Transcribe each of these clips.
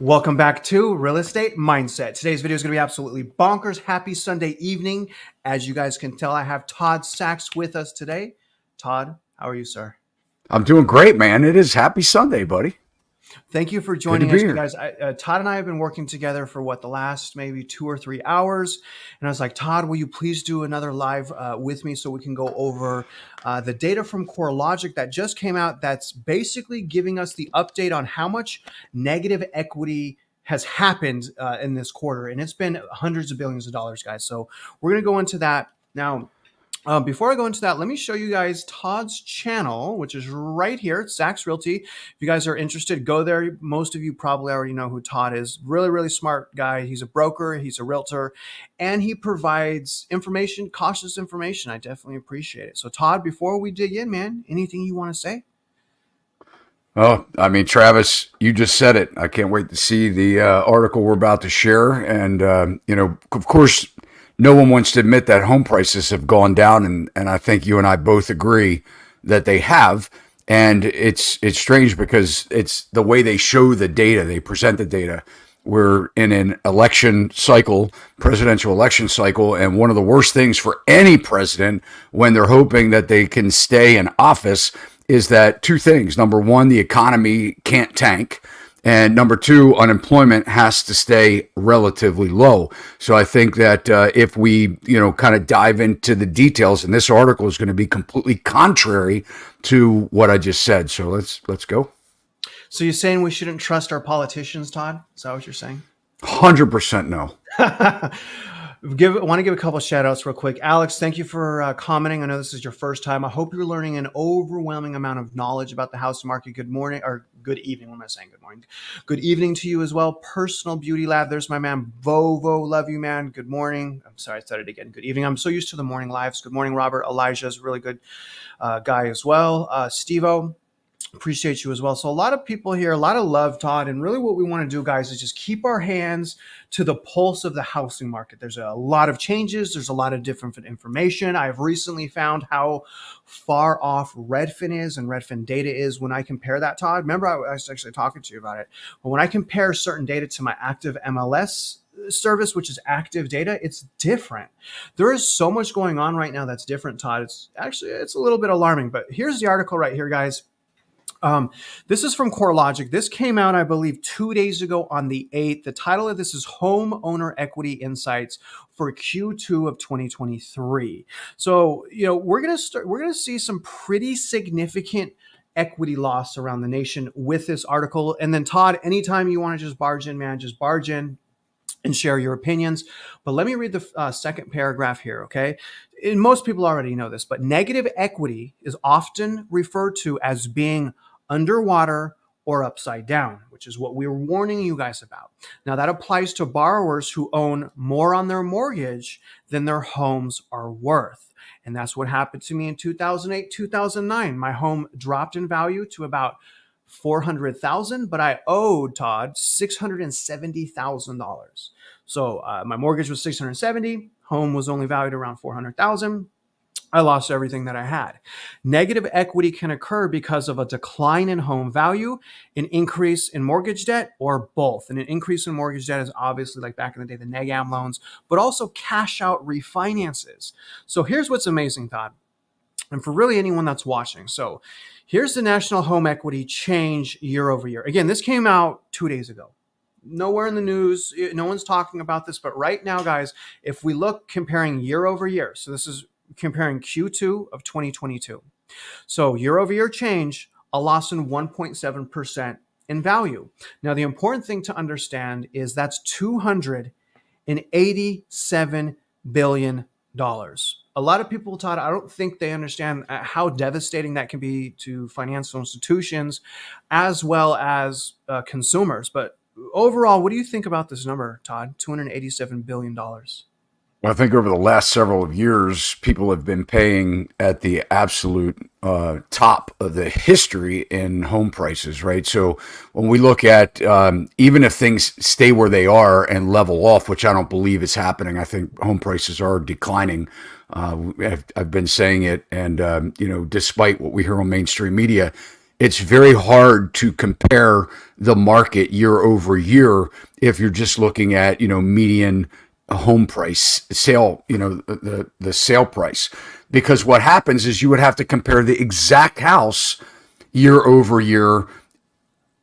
Welcome back to Real Estate Mindset. Today's video is going to be absolutely bonkers. Happy Sunday evening. As you guys can tell, I have Todd Sachs with us today. Todd, how are you, sir? I'm doing great, man. It is happy Sunday, buddy. Thank you for Good to joining be us, you here. guys. Todd and I have been working together for the last maybe 2 or 3 hours. And I was like, Todd, will you please do another live with me so we can go over the data from CoreLogic that just came out that's basically giving us the update on how much negative equity has happened in this quarter. And it's been hundreds of billions of dollars, guys. So we're going to go into that now. Before I go into that, let me show you guys Todd's channel, which is right here. It's Sachs Realty. If you guys are interested, go there. Most of you probably already know who Todd is. Really, really smart guy. He's a broker. He's a realtor. And he provides information, cautious information. I definitely appreciate it. So Todd, before we dig in, man, anything you want to say? Oh, I mean, Travis, you just said it. I can't wait to see the article we're about to share. And, of course, no one wants to admit that home prices have gone down. And I think you and I both agree that they have. And it's strange because it's the way they show the data, they present the data. We're in an election cycle, presidential election cycle, and one of the worst things for any president when they're hoping that they can stay in office is that two things. Number one, the economy can't tank. And number two, unemployment has to stay relatively low. So I think that if we, kind of dive into the details, and this article is going to be completely contrary to what I just said. So let's go. So you're saying we shouldn't trust our politicians, Todd? Is that what you're saying? 100% no. Want to give a couple of shout outs real quick. Alex, thank you for commenting. I know this is your first time. I hope you're learning an overwhelming amount of knowledge about the housing market. Good morning or good evening. What am I saying? Good morning. Good evening to you as well. Personal Beauty Lab. There's my man, Vovo. Love you, man. Good morning. I'm sorry, I said it again. Good evening. I'm so used to the morning lives. Good morning, Robert. Elijah's a really good guy as well. Steve-O. Appreciate you as well. So a lot of people here, a lot of love, Todd. And really what we want to do, guys, is just keep our hands to the pulse of the housing market. There's a lot of changes. There's a lot of different information. I've recently found how far off Redfin is and Redfin data is when I compare that, Todd. Remember, I was actually talking to you about it. But when I compare certain data to my active MLS service, which is active data, it's different. There is so much going on right now that's different, Todd. It's a little bit alarming. But here's the article right here, guys. This is from CoreLogic. This came out, I believe, 2 days ago on the 8th. The title of this is Homeowner Equity Insights for Q2 of 2023. So, we're going to see some pretty significant equity loss around the nation with this article. And then, Todd, anytime you want to just barge in, man, just barge in and share your opinions. But let me read the second paragraph here, okay? And most people already know this, but negative equity is often referred to as being underwater or upside down, which is what we were warning you guys about. Now, that applies to borrowers who own more on their mortgage than their homes are worth. And that's what happened to me in 2008, 2009. My home dropped in value to about $400,000, but I owed Todd $670,000. So my mortgage was $670,000. Home was only valued around $400,000. I lost everything that I had. Negative equity can occur because of a decline in home value, an increase in mortgage debt, or both. And an increase in mortgage debt is obviously, like back in the day, the neg am loans, but also cash out refinances. So here's what's amazing, Todd, and for really anyone that's watching. So here's the national home equity change year over year. Again, this came out 2 days ago. Nowhere in the news, no one's talking about this, but right now, guys, if we look comparing year over year, so this is comparing Q2 of 2022. So year over year change, a loss in 1.7% in value. Now, the important thing to understand is that's $287 billion. A lot of people, Todd, I don't think they understand how devastating that can be to financial institutions as well as consumers. But overall, what do you think about this number, Todd? $287 billion. I think over the last several years, people have been paying at the absolute top of the history in home prices, right? So when we look at even if things stay where they are and level off, which I don't believe is happening, I think home prices are declining. I've been saying it, and despite what we hear on mainstream media, it's very hard to compare the market year over year if you're just looking at, median home price sale, the sale price. Because what happens is you would have to compare the exact house year over year,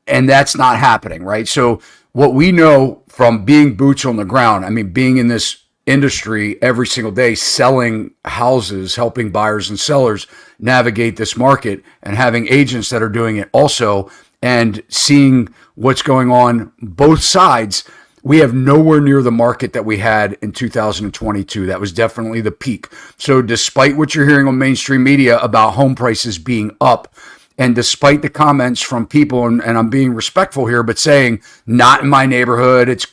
and that's not happening, right? So what we know from being boots on the ground, I mean, being in this industry every single day, selling houses, helping buyers and sellers navigate this market, and having agents that are doing it also, and seeing what's going on both sides, we have nowhere near the market that we had in 2022. That was definitely the peak. So despite what you're hearing on mainstream media about home prices being up, and despite the comments from people, and I'm being respectful here, but saying not in my neighborhood, it's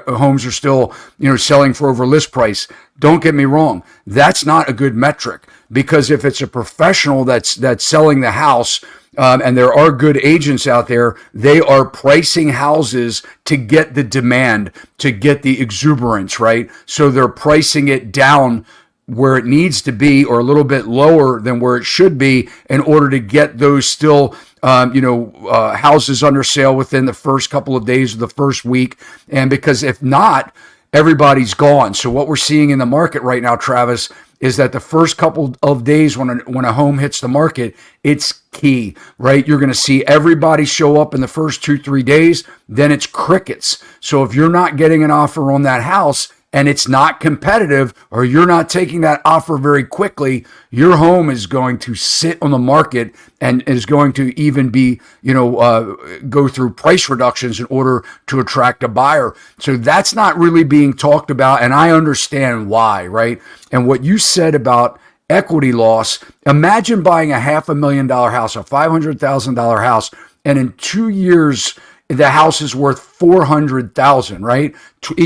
homes are still selling for over list price. Don't get me wrong, that's not a good metric, because if it's a professional that's selling the house, and there are good agents out there, they are pricing houses to get the demand, to get the exuberance, right? So they're pricing it down where it needs to be, or a little bit lower than where it should be, in order to get those still houses under sale within the first couple of days of the first week. And because if not, everybody's gone. So what we're seeing in the market right now, Travis, is that the first couple of days when a home hits the market, it's key, right? You're going to see everybody show up in the first 2-3 days, then it's crickets. So if you're not getting an offer on that house, and it's not competitive, or you're not taking that offer very quickly, your home is going to sit on the market and is going to even be, go through price reductions in order to attract a buyer. So that's not really being talked about, and I understand why, right? And what you said about equity loss, imagine buying a $500,000 house, a $500,000 house, and in 2 years, the house is worth $400,000, right?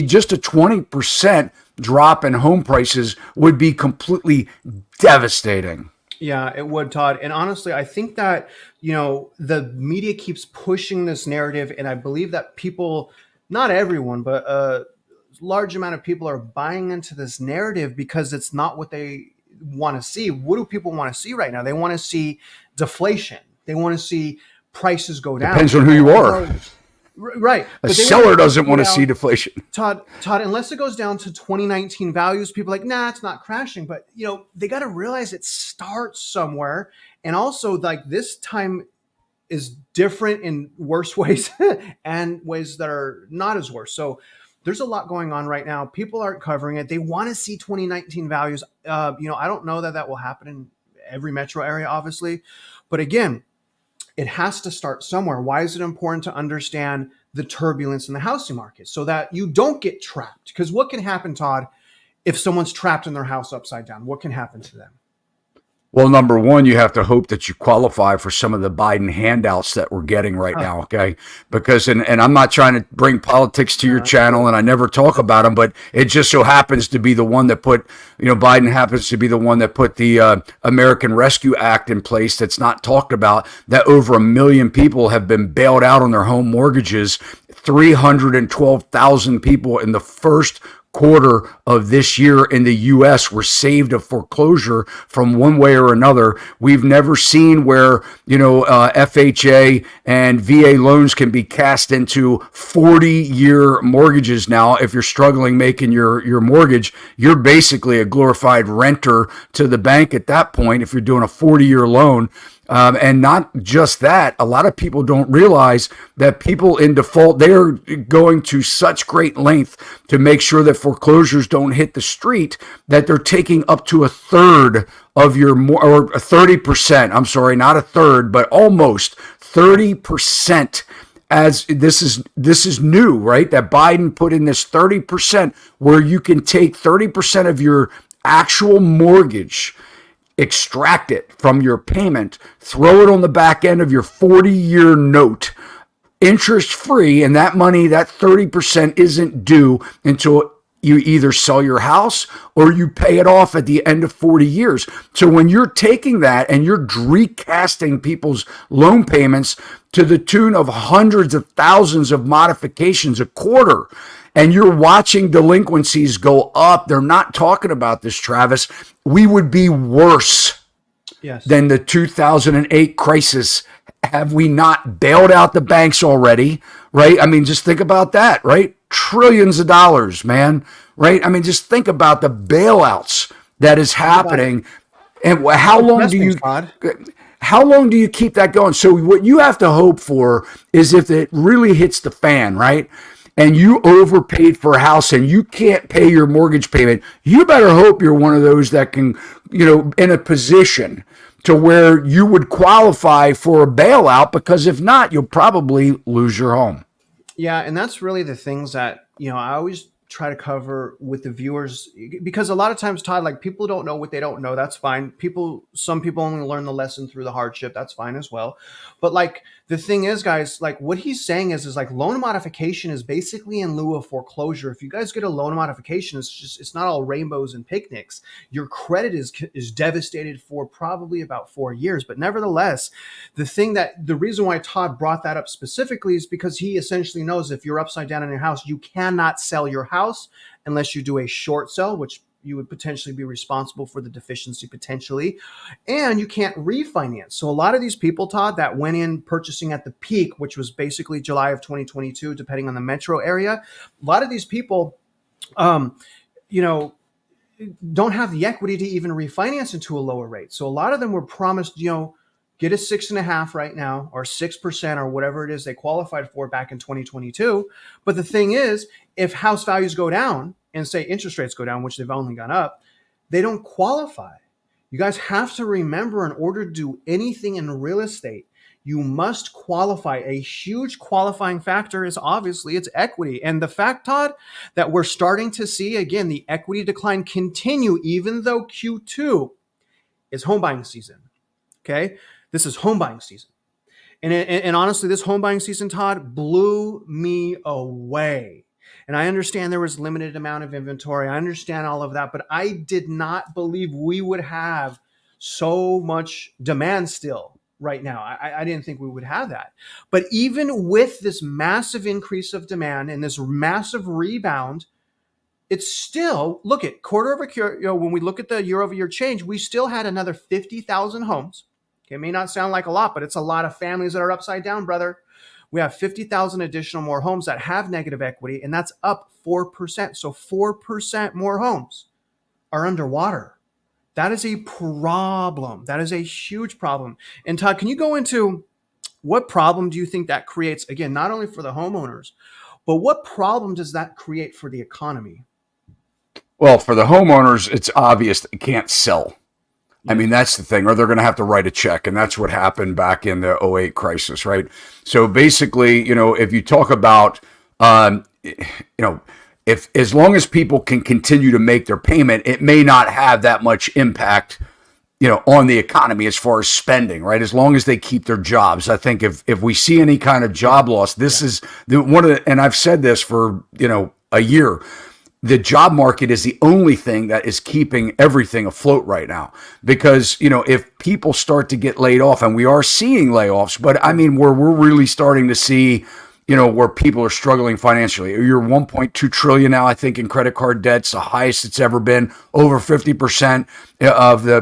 Just a 20% drop in home prices would be completely devastating. Yeah, it would, Todd. And honestly, I think that, the media keeps pushing this narrative. And I believe that people, not everyone, but a large amount of people are buying into this narrative because it's not what they want to see. What do people want to see right now? They want to see deflation. They want to see prices go down. Depends on who you are. Right. A seller doesn't want to see deflation. Todd, unless it goes down to 2019 values, people are like, nah, it's not crashing. But, they got to realize it starts somewhere. And also, like, this time is different in worse ways and ways that are not as worse. So there's a lot going on right now. People aren't covering it. They want to see 2019 values. I don't know that will happen in every metro area, obviously. But again, it has to start somewhere. Why is it important to understand the turbulence in the housing market so that you don't get trapped? Because what can happen, Todd, if someone's trapped in their house upside down? What can happen to them? Well, number one, you have to hope that you qualify for some of the Biden handouts that we're getting right now, okay? Because, and I'm not trying to bring politics to your channel, and I never talk about them, but it just so happens to be the one that put, Biden happens to be the one that put the American Rescue Act in place that's not talked about, that over 1 million people have been bailed out on their home mortgages, 312,000 people in the first quarter of this year in the U.S. were saved of foreclosure from one way or another. We've never seen where, FHA and VA loans can be cast into 40-year mortgages now. If you're struggling making your mortgage, you're basically a glorified renter to the bank at that point if you're doing a 40-year loan. And not just that, a lot of people don't realize that people in default, they are going to such great length to make sure that foreclosures don't hit the street, that they're taking up to a third of your, or 30%, I'm sorry, not a third, but almost 30%. As this is new, right? That Biden put in this 30% where you can take 30% of your actual mortgage, extract it from your payment, throw it on the back end of your 40-year note, interest free, and that money, that 30% isn't due until you either sell your house or you pay it off at the end of 40 years. So when you're taking that and you're recasting people's loan payments to the tune of hundreds of thousands of modifications a quarter, and you're watching delinquencies go up, they're not talking about this, Travis, we would be worse than the 2008 crisis have we not bailed out the banks already? Right? I mean, just think about that, right? Trillions of dollars, man, right? I mean, just think about the bailouts that is Think about it. happening. And Investments, Todd. how long do you keep that going? So what you have to hope for is if it really hits the fan, right? And you overpaid for a house and you can't pay your mortgage payment, you better hope you're one of those that can, in a position to where you would qualify for a bailout, because if not, you'll probably lose your home. Yeah, and that's really the things that, I always try to cover with the viewers, because a lot of times, Todd, like, people don't know what they don't know. That's fine. Some people only learn the lesson through the hardship. That's fine as well. But like, the thing is, guys, like, what he's saying is like, loan modification is basically in lieu of foreclosure. If you guys get a loan modification, it's not all rainbows and picnics. Your credit is devastated for probably about 4 years. But nevertheless, the reason why Todd brought that up specifically is because he essentially knows if you're upside down in your house, you cannot sell your house unless you do a short sell, which you would potentially be responsible for the deficiency potentially, and you can't refinance. So a lot of these people, Todd, that went in purchasing at the peak, which was basically July of 2022, depending on the metro area, a lot of these people, um, you know, don't have the equity to even refinance into a lower rate. So a lot of them were promised, get a 6.5 right now, or 6%, or whatever it is they qualified for back in 2022. But the thing is, if house values go down and say interest rates go down, which they've only gone up, they don't qualify. You guys have to remember, in order to do anything in real estate, you must qualify. A huge qualifying factor is obviously its equity. And the fact, Todd, that we're starting to see, again, the equity decline continue, even though Q2 is home buying season. Okay? This is home buying season. And honestly, this home buying season, Todd, blew me away. And I understand there was limited amount of inventory. I understand all of that, but I did not believe we would have so much demand still right now. I didn't think we would have that. But even with this massive increase of demand and this massive rebound, it's still, look at quarter over quarter, when we look at the year over year change, we still had another 50,000 homes. It may not sound like a lot, but it's a lot of families that are upside down, brother. We have 50,000 additional more homes that have negative equity, and that's up 4%. So 4% more homes are underwater. That is a problem. That is a huge problem. And Todd, can you go into what problem do you think that creates? Again, not only for the homeowners, but what problem does that create for the economy? Well, for the homeowners, it's obvious they can't sell. I mean, that's the thing, or they're going to have to write a check. And that's what happened back in the '08 crisis, right? So basically, if you talk about, if as long as people can continue to make their payment, it may not have that much impact, on the economy as far as spending, right? As long as they keep their jobs. I think if we see any kind of job loss, this is one of the, and I've said this for, a year. The job market is the only thing that is keeping everything afloat right now. Because, if people start to get laid off, and we are seeing layoffs, but I mean, where we're really starting to see, where people are struggling financially. You're 1.2 trillion now, I think, in credit card debts, the highest it's ever been. Over 50% of the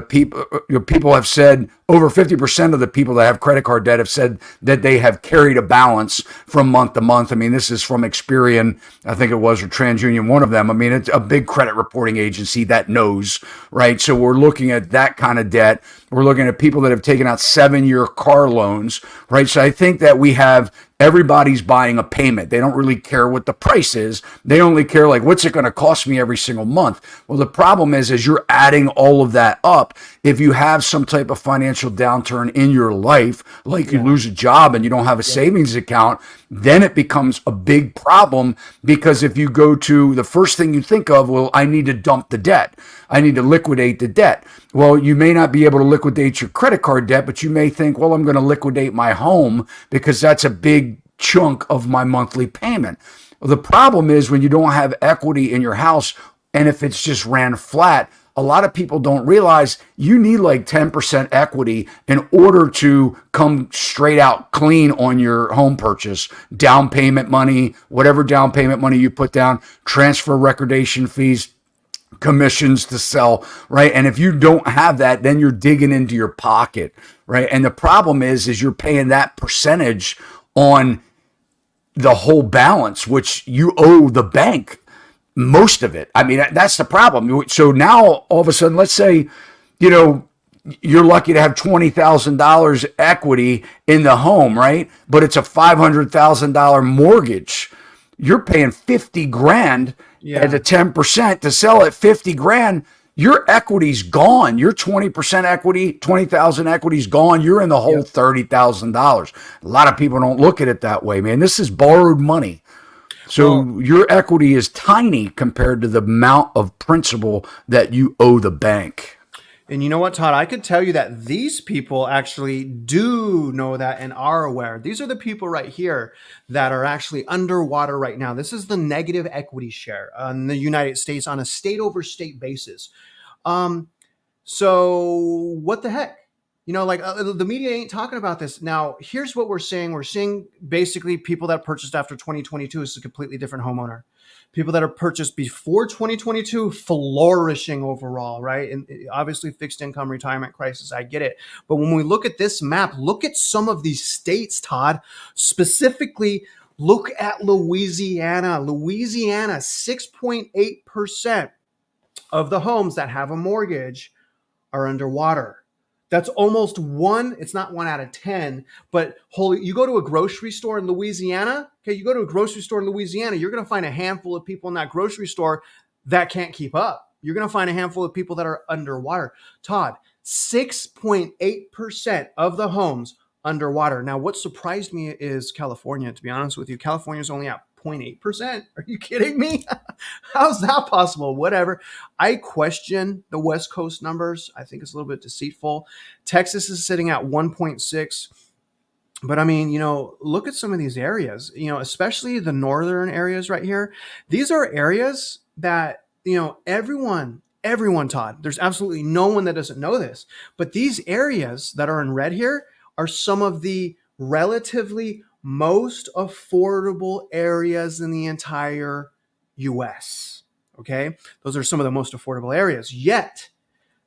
people have said, over 50% of the people that have credit card debt have said that they have carried a balance from month to month. I mean, this is from Experian, I think it was, or TransUnion, one of them. I mean, it's a big credit reporting agency that knows, right? So we're looking at that kind of debt. We're looking at people that have taken out 7-year car loans, right? So I think that we have, everybody's buying a payment. They don't really care what the price is. They only care, like, what's it going to cost me every single month? Well, the problem is, as you're adding all of that up, if you have some type of financial downturn in your life, like you lose a job and you don't have a savings account, then it becomes a big problem. Because if you go to the first thing you think of, well, I need to dump the debt. I need to liquidate the debt. Well, you may not be able to liquidate your credit card debt, but you may think, well, I'm going to liquidate my home because that's a big chunk of my monthly payment. Well, the problem is when you don't have equity in your house, and if it's just ran flat, a lot of people don't realize you need like 10% equity in order to come straight out clean on your home purchase. Down payment money, whatever down payment money you put down, transfer recordation fees, commissions to sell, right? And if you don't have that, then you're digging into your pocket, right? And the problem is you're paying that percentage on the whole balance, which you owe the bank most of it. I mean, that's the problem. So now all of a sudden, let's say, you know, you're lucky to have $20,000 equity in the home, right? But it's a $500,000 mortgage. You're paying 50 grand at the 10% to sell at 50 grand. Your equity's gone. Your 20% equity, 20,000 equity's gone. You're in the whole $30,000. A lot of people don't look at it that way, man. This is borrowed money. So your equity is tiny compared to the amount of principal that you owe the bank. And you know what, Todd? I could tell you that these people actually do know that and are aware. These are the people right here that are actually underwater right now. This is the negative equity share in the United States on a state over state basis. So what the heck? You know, like the media ain't talking about this. Now, here's what we're seeing. We're seeing basically people that purchased after 2022 is a completely different homeowner. People that are purchased before 2022, flourishing overall, right? And obviously fixed income, retirement crisis, I get it. But when we look at this map, look at some of these states, Todd. Specifically, look at Louisiana. Louisiana, 6.8% of the homes that have a mortgage are underwater. That's almost one. It's not 1 out of 10, but you go to a grocery store in Louisiana. Okay, you go to a grocery store in Louisiana, you're going to find a handful of people in that grocery store that can't keep up. You're going to find a handful of people that are underwater. Todd, 6.8% of the homes underwater. Now, what surprised me is California, to be honest with you. California is only at 0.8%. Are you kidding me? How's that possible? Whatever. I question the West Coast numbers. I think it's a little bit deceitful. Texas is sitting at 1.6. But I mean, you know, look at some of these areas, you know, especially the northern areas right here. These are areas that, you know, everyone, Todd, there's absolutely no one that doesn't know this. But these areas that are in red here are some of the relatively most affordable areas in the entire US. Okay. Those are some of the most affordable areas. Yet,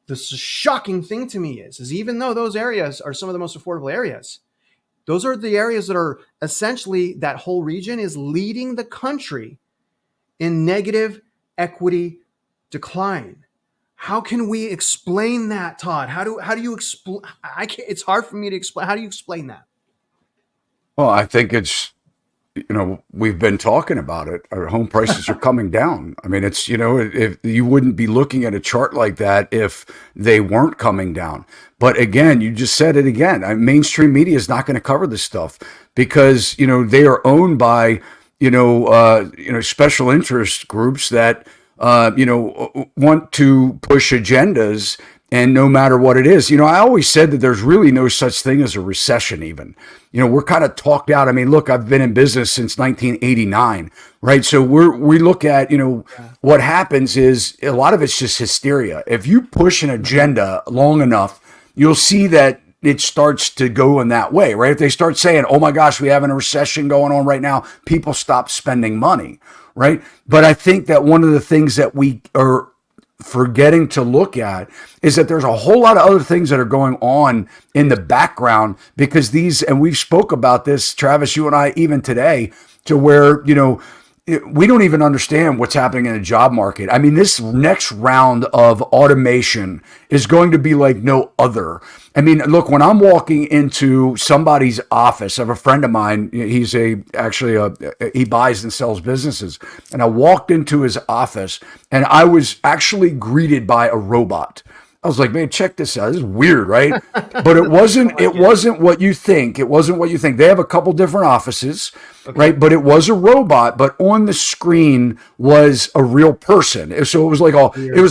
the shocking thing to me is even though those areas are some of the most affordable areas, those are the areas that are essentially, that whole region is leading the country in negative equity decline. How can we explain that, Todd? How do you explain? I can't. It's hard for me to explain. How do you explain that? Well, I think it's, you know, we've been talking about it. Our home prices are coming down. I mean, it's, you know, if you wouldn't be looking at a chart like that if they weren't coming down. But again, you just said it again. Mainstream media is not going to cover this stuff because, you know, they are owned by, special interest groups that, want to push agendas. And no matter what it is, you know, I always said that there's really no such thing as a recession even. You know, we're kind of talked out. I mean, look, I've been in business since 1989, right? So we look at, you know, what happens is a lot of it's just hysteria. If you push an agenda long enough, you'll see that it starts to go in that way, right? If they start saying, oh my gosh, we have a recession going on right now, people stop spending money, right? But I think that one of the things that we are forgetting to look at is that there's a whole lot of other things that are going on in the background because these, and we've spoke about this, Travis, you and I, even today, to where, you know, we don't even understand what's happening in the job market. I mean, this next round of automation is going to be like no other. I mean, look, when I'm walking into somebody's office, I have a friend of mine, he buys and sells businesses. And I walked into his office and I was actually greeted by a robot. I was like, man, check this out. This is weird, right? But it wasn't what you think. It wasn't what you think. They have a couple different offices, right? But it was a robot, but on the screen was a real person. So it was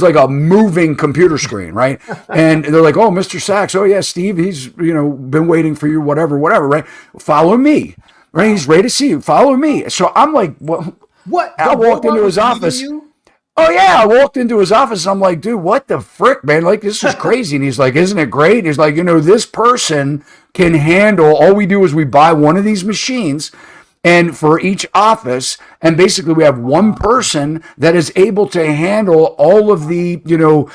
like a moving computer screen, right? And they're like, oh, Mr. Sachs. Oh yeah, Steve, he's, you know, been waiting for you, whatever, right? Follow me, right? He's ready to see you. Follow me. So I'm like, what? I walked into his office. Oh yeah, I walked into his office and I'm like, dude, what the frick, man? Like, this is crazy. And he's like, isn't it great? And he's like, you know, this person can handle, all we do is we buy one of these machines and for each office, and basically we have one person that is able to handle all of the the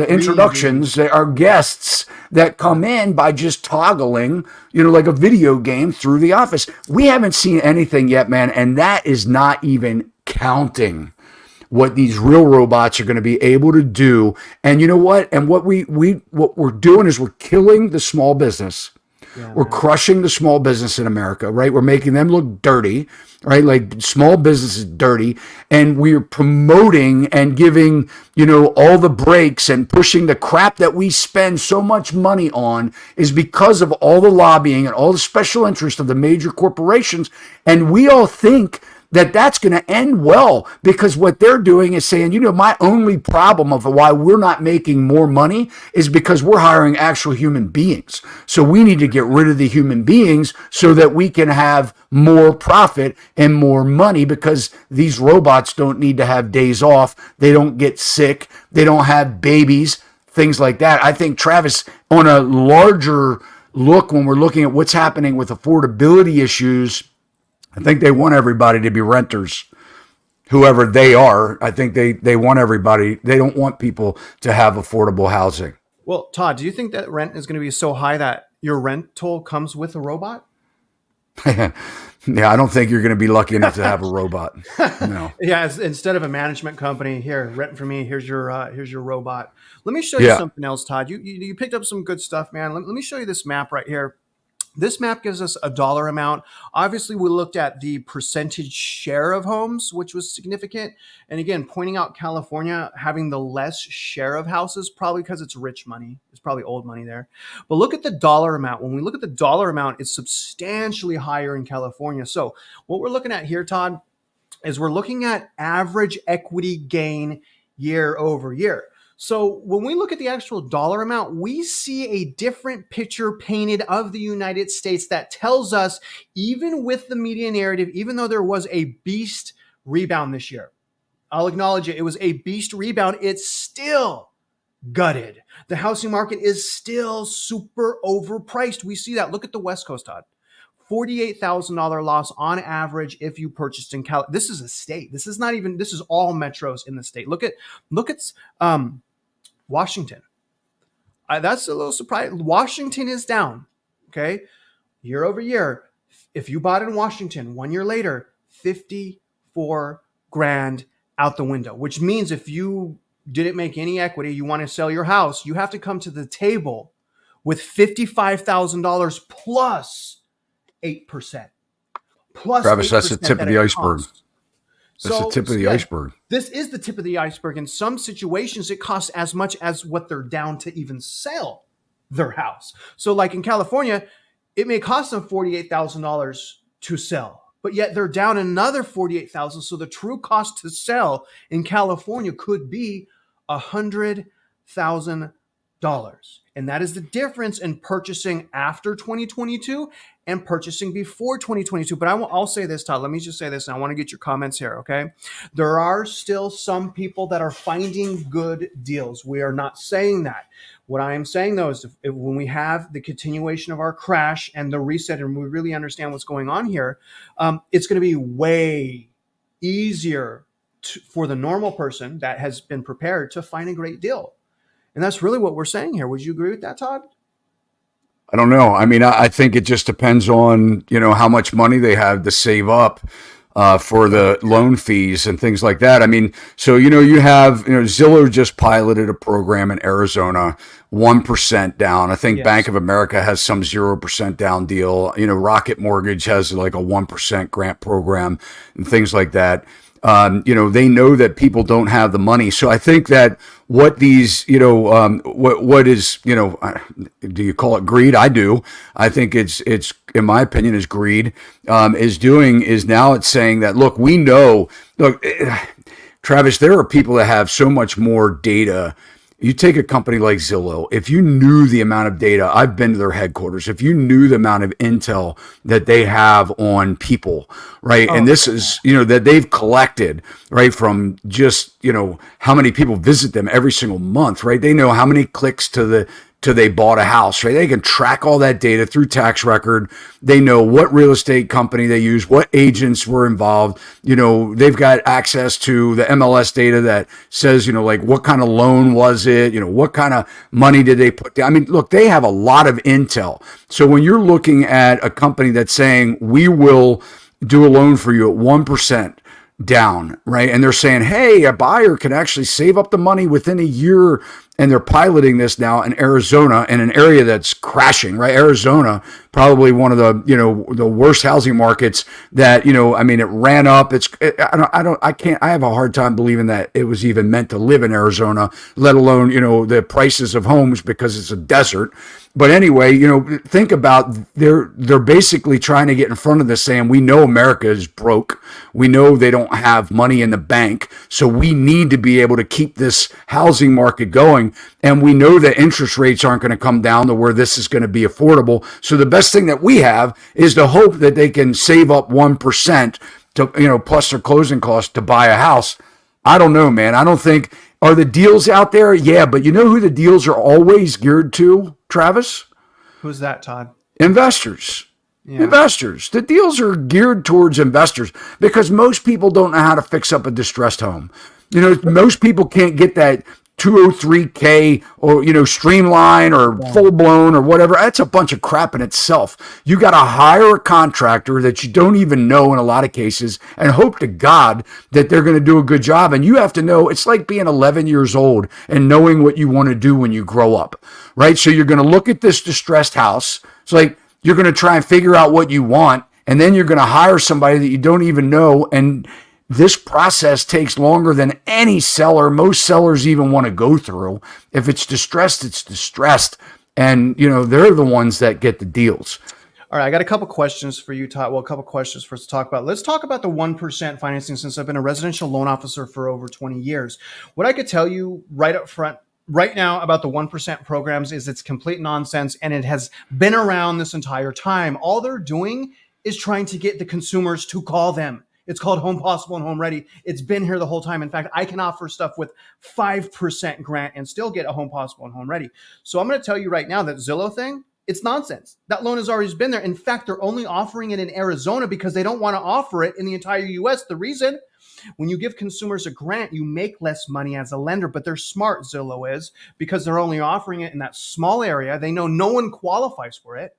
introductions that are guests that come in by just toggling like a video game through the office. We haven't seen anything yet, man, and that is not even counting what these real robots are going to be able to do. And you know what? And what we're doing is we're killing the small business. Yeah, we're crushing the small business in America, right? We're making them look dirty, right? Like small business is dirty, and we're promoting and giving, all the breaks and pushing the crap that we spend so much money on is because of all the lobbying and all the special interest of the major corporations. And we all think that that's going to end well, because what they're doing is saying, my only problem of why we're not making more money is because we're hiring actual human beings. So we need to get rid of the human beings so that we can have more profit and more money, because these robots don't need to have days off. They don't get sick. They don't have babies, things like that. I think, Travis, on a larger look, when we're looking at what's happening with affordability issues, I think they want everybody to be renters, whoever they are. I think they want everybody. They don't want people to have affordable housing. Well, Todd, do you think that rent is going to be so high that your rental comes with a robot? Yeah, I don't think you're going to be lucky enough to have a robot. No. Yeah, instead of a management company, here, rent from me. Here's your robot. Let me show you something else, Todd. You picked up some good stuff, man. Let me show you this map right here. This map gives us a dollar amount. Obviously, we looked at the percentage share of homes, which was significant. And again, pointing out California having the less share of houses, probably because it's rich money. It's probably old money there. But look at the dollar amount. When we look at the dollar amount, it's substantially higher in California. So what we're looking at here, Todd, is we're looking at average equity gain year over year. So when we look at the actual dollar amount, we see a different picture painted of the United States that tells us, even with the media narrative, even though there was a beast rebound this year, I'll acknowledge it, it was a beast rebound, it's still gutted. The housing market is still super overpriced. We see that. Look at the West Coast, Todd. $48,000 loss on average if you purchased in California. This is a state. This is not even, this is all metros in the state. Look at Washington. That's a little surprise. Washington is down, okay, year over year. If you bought in Washington 1 year later, 54 grand out the window, which means if you didn't make any equity, you want to sell your house, you have to come to the table with $55,000 plus 8%. Plus Travis, 8% that's the tip of the iceberg. Costs. That's the tip of the iceberg. This is the tip of the iceberg. In some situations, it costs as much as what they're down to even sell their house. So like in California, it may cost them $48,000 to sell, but yet they're down another $48,000. So the true cost to sell in California could be $100,000. And that is the difference in purchasing after 2022 and purchasing before 2022. But I'll say this, Todd. Let me just say this, and I want to get your comments here, okay? There are still some people that are finding good deals. We are not saying that. What I am saying, though, is if when we have the continuation of our crash and the reset, and we really understand what's going on here, it's going to be way easier for the normal person that has been prepared to find a great deal. And that's really what we're saying here. Would you agree with that, Todd? I don't know. I mean, I think it just depends on, how much money they have to save up for the loan fees and things like that. I mean, so, you have, Zillow just piloted a program in Arizona, 1% down. I think Bank of America has some 0% down deal. Rocket Mortgage has like a 1% grant program and things like that. They know that people don't have the money. So I think that what these, what is, do you call it greed? I do. I think it's in my opinion is greed, is now it's saying that, look, we know, Travis, there are people that have so much more data. You take a company like Zillow, if you knew the amount of data, I've been to their headquarters, if you knew the amount of intel that they have on people, right? And this is, that they've collected, right, from just, how many people visit them every single month, right? They know how many clicks to the till they bought a house, right? They can track all that data through tax record. They know what real estate company they use, what agents were involved. They've got access to the MLS data that says, like what kind of loan was it? What kind of money did they put down? I mean, look, they have a lot of intel. So when you're looking at a company that's saying, we will do a loan for you at 1% down, right? And they're saying, hey, a buyer can actually save up the money within a year. And they're piloting this now in Arizona, in an area that's crashing, right? Arizona, probably one of the worst housing markets that, I mean, it ran up. I have a hard time believing that it was even meant to live in Arizona, let alone, the prices of homes because it's a desert. But anyway, think about they're basically trying to get in front of this saying, we know America is broke. We know they don't have money in the bank. So we need to be able to keep this housing market going. And we know that interest rates aren't going to come down to where this is going to be affordable. So the best thing that we have is to hope that they can save up 1% to, plus their closing costs to buy a house. I don't know, man. I don't think, are the deals out there? Yeah, but you know who the deals are always geared to, Travis? Who's that, Todd? Investors. Yeah. Investors. The deals are geared towards investors because most people don't know how to fix up a distressed home. Most people can't get that 203K or, streamline or full blown or whatever. That's a bunch of crap in itself. You got to hire a contractor that you don't even know in a lot of cases and hope to God that they're going to do a good job. And you have to know, it's like being 11 years old and knowing what you want to do when you grow up, right? So you're going to look at this distressed house. It's like you're going to try and figure out what you want. And then you're going to hire somebody that you don't even know. And this process takes longer than any seller, most sellers even want to go through. If it's distressed, it's distressed. And, they're the ones that get the deals. All right, I got a couple questions for you, Todd. Well, a couple questions for us to talk about. Let's talk about the 1% financing since I've been a residential loan officer for over 20 years. What I could tell you right up front right now about the 1% programs is it's complete nonsense, and it has been around this entire time. All they're doing is trying to get the consumers to call them. It's called Home Possible and Home Ready. It's been here the whole time. In fact, I can offer stuff with 5% grant and still get a Home Possible and Home Ready. So I'm going to tell you right now that Zillow thing, it's nonsense. That loan has always been there. In fact, they're only offering it in Arizona because they don't want to offer it in the entire US. The reason, when you give consumers a grant, you make less money as a lender, but they're smart, Zillow is, because they're only offering it in that small area. They know no one qualifies for it,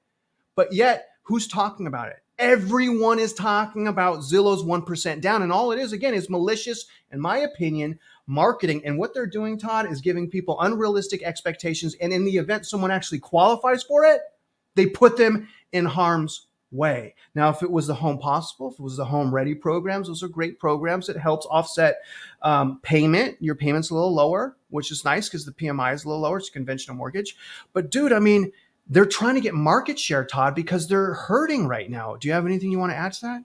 but yet who's talking about it? Everyone is talking about Zillow's 1% down. And all it is, again, is malicious, in my opinion, marketing. And what they're doing, Todd, is giving people unrealistic expectations. And in the event someone actually qualifies for it, they put them in harm's way. Now, if it was the Home Possible, if it was the Home Ready programs, those are great programs. It helps offset payment. Your payment's a little lower, which is nice because the PMI is a little lower. It's a conventional mortgage. But dude, I mean, they're trying to get market share, Todd, because they're hurting right now. Do you have anything you want to add to that?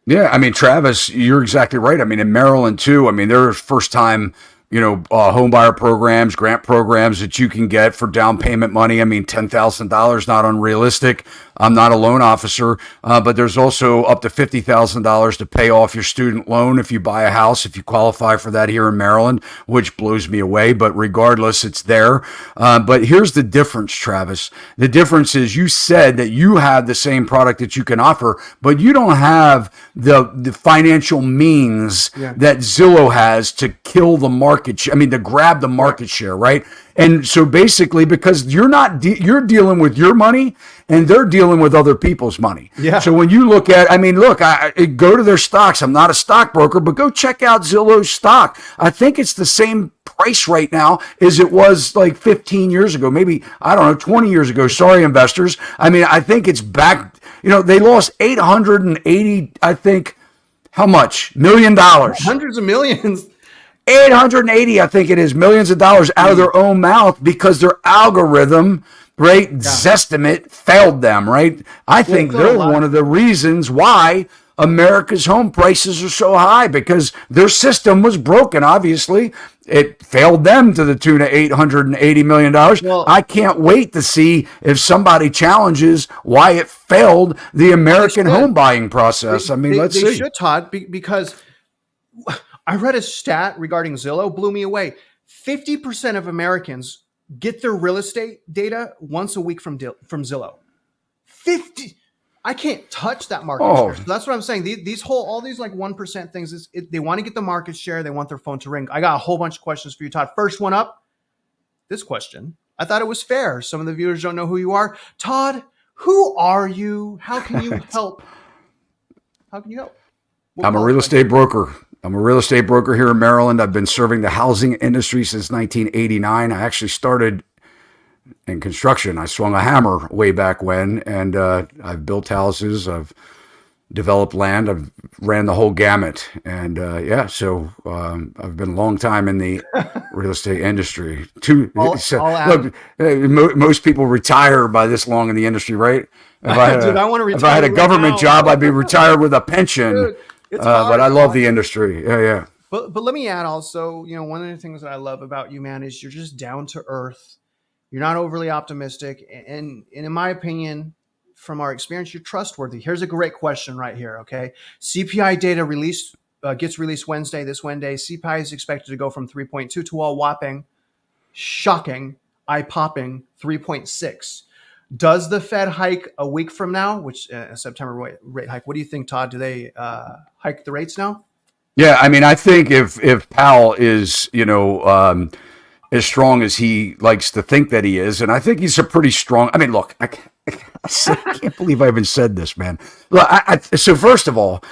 Yeah, I mean, Travis, you're exactly right. I mean, in Maryland too, I mean, there's first time, home buyer programs, grant programs that you can get for down payment money. I mean, $10,000, not unrealistic. I'm not a loan officer, but there's also up to $50,000 to pay off your student loan if you buy a house, if you qualify for that here in Maryland, which blows me away. But regardless, it's there. But here's the difference, Travis. The difference is you said that you have the same product that you can offer, but you don't have the financial means that Zillow has to kill the market. To grab the market share, right? And so basically, because you're you're dealing with your money and they're dealing with other people's money. Yeah. So when you look at, I go to their stocks. I'm not a stockbroker, but go check out Zillow's stock. I think it's the same price right now as it was like 15 years ago, maybe, 20 years ago. Sorry, investors. I think it's back. They lost 880, I think, how much? $1 million. Hundreds of millions. 880, I think it is, millions of dollars out of their own mouth because their algorithm, right, Zestimate failed them, right? I think they're one of the reasons why America's home prices are so high because their system was broken, obviously. It failed them to the tune of $880 million. Well, I can't wait to see if somebody challenges why it failed the American home buying process. Let's see. They should, Todd, because I read a stat regarding Zillow, blew me away. 50% of Americans get their real estate data once a week from Zillow. 50. I can't touch that market share. So that's what I'm saying. All these like 1% things they want to get the market share. They want their phone to ring. I got a whole bunch of questions for you, Todd. First one up, this question. I thought it was fair. Some of the viewers don't know who you are. Todd, who are you? How can you help? How can you help? I'm a real estate broker. I'm a real estate broker here in Maryland. I've been serving the housing industry since 1989. I actually started in construction. I swung a hammer way back when, and I've built houses. I've developed land. I've ran the whole gamut. And so I've been a long time in the real estate industry. Most people retire by this long in the industry, right? If I had a government job, I'd be retired with a pension. Dude, but I love the industry. Yeah. But let me add also, one of the things that I love about you, man, is you're just down to earth. You're not overly optimistic. And in my opinion, from our experience, you're trustworthy. Here's a great question right here, okay? CPI data gets released this Wednesday. CPI is expected to go from 3.2 to a whopping, shocking, eye-popping 3.6. Does the Fed hike a week from now, which September rate hike? What do you think, Todd? Do they hike the rates now? Yeah, I mean, I think if Powell is, as strong as he likes to think that he is, and I think he's a pretty strong. I mean, look, I can't believe I even said this, man. Look, so first of all,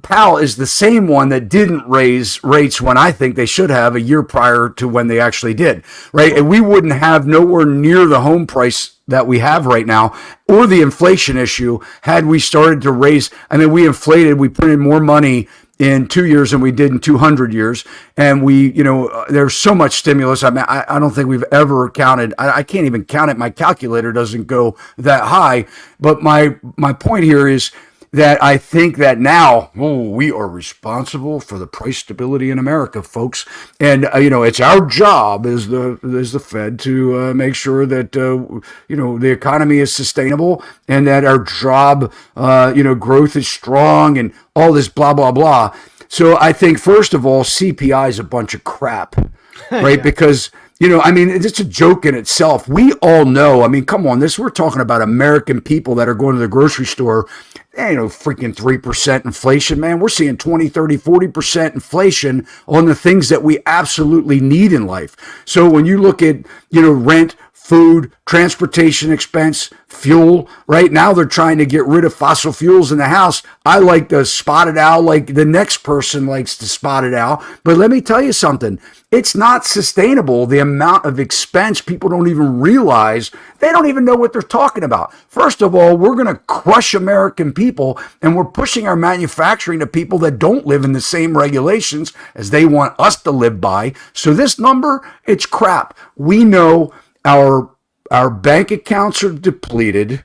Powell is the same one that didn't raise rates when I think they should have a year prior to when they actually did, right? And we wouldn't have nowhere near the home price that we have right now or the inflation issue had we started to raise. I mean, we printed more money in 2 years than we did in 200 years. And there's so much stimulus. I mean, I don't think we've ever counted. I can't even count it. My calculator doesn't go that high. But my point here is that I think that now we are responsible for the price stability in America, folks. And, it's our job as the Fed to make sure that, the economy is sustainable and that our job, growth is strong and all this blah, blah, blah. So I think, first of all, CPI is a bunch of crap, right? Yeah. Because, it's a joke in itself. We all know, come on, we're talking about American people that are going to the grocery store, freaking 3% inflation, man. We're seeing 20, 30, 40% inflation on the things that we absolutely need in life. So when you look at, rent, food, transportation expense, fuel. Right now, they're trying to get rid of fossil fuels in the house. I like the spotted owl like the next person likes the spotted owl. But let me tell you something. It's not sustainable, the amount of expense. People don't even realize. They don't even know what they're talking about. First of all, we're going to crush American people, and we're pushing our manufacturing to people that don't live in the same regulations as they want us to live by. So this number, it's crap. We know our bank accounts are depleted.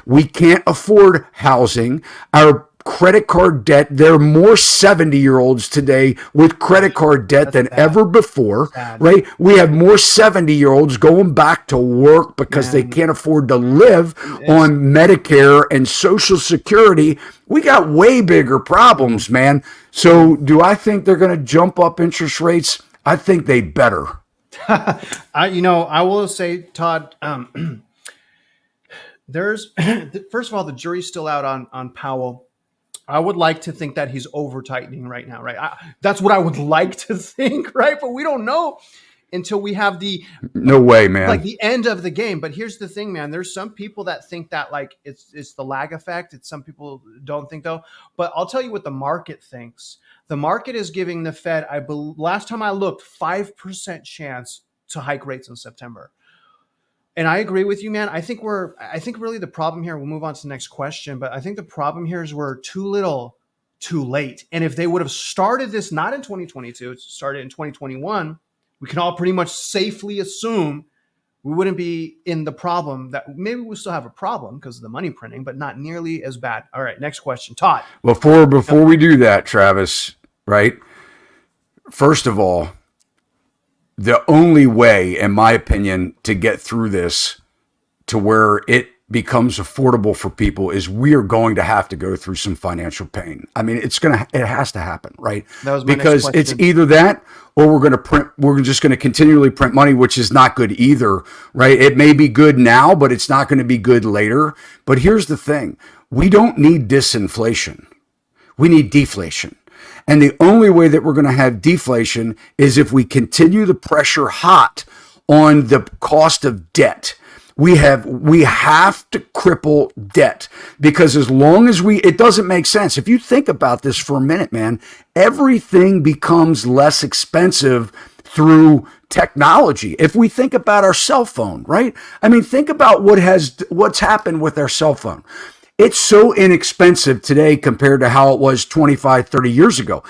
We can't afford housing. Our credit card debt, there are more 70-year-olds today with credit card debt than ever before, right? We have more 70-year-olds going back to work because they can't afford to live on Medicare and Social Security. We got way bigger problems, man. So do I think they're going to jump up interest rates? I think they better. I will say, Todd, there's first of all, the jury's still out on Powell. I would like to think that he's over tightening right now, right? That's what I would like to think, right? But we don't know until we have no way, man, like the end of the game. But here's the thing, man. There's some people that think that like it's the lag effect. Some people don't think though. But I'll tell you what the market thinks. The market is giving the Fed, last time I looked, 5% chance to hike rates in September. And I agree with you, man. I think really the problem here, we'll move on to the next question, but I think the problem here is we're too little, too late. And if they would have started this not in 2022, it started in 2021, we can all pretty much safely assume we wouldn't be in the problem that maybe we still have a problem because of the money printing, but not nearly as bad. All right, next question. Todd. Before we do that, Travis, right? First of all, the only way, in my opinion, to get through this to where it becomes affordable for people is we are going to have to go through some financial pain. I mean, it has to happen, right? That was my next Because it's question. either that or we're just going to continually print money, which is not good either, right? It may be good now, but it's not going to be good later. But here's the thing. We don't need disinflation. We need deflation. And the only way that we're going to have deflation is if we continue the pressure hot on the cost of debt. We have to cripple debt, because as long as it doesn't make sense. If you think about this for a minute, man, everything becomes less expensive through technology. If we think about our cell phone, right? I mean, think about what's happened with our cell phone. It's so inexpensive today compared to how it was 25, 30 years ago.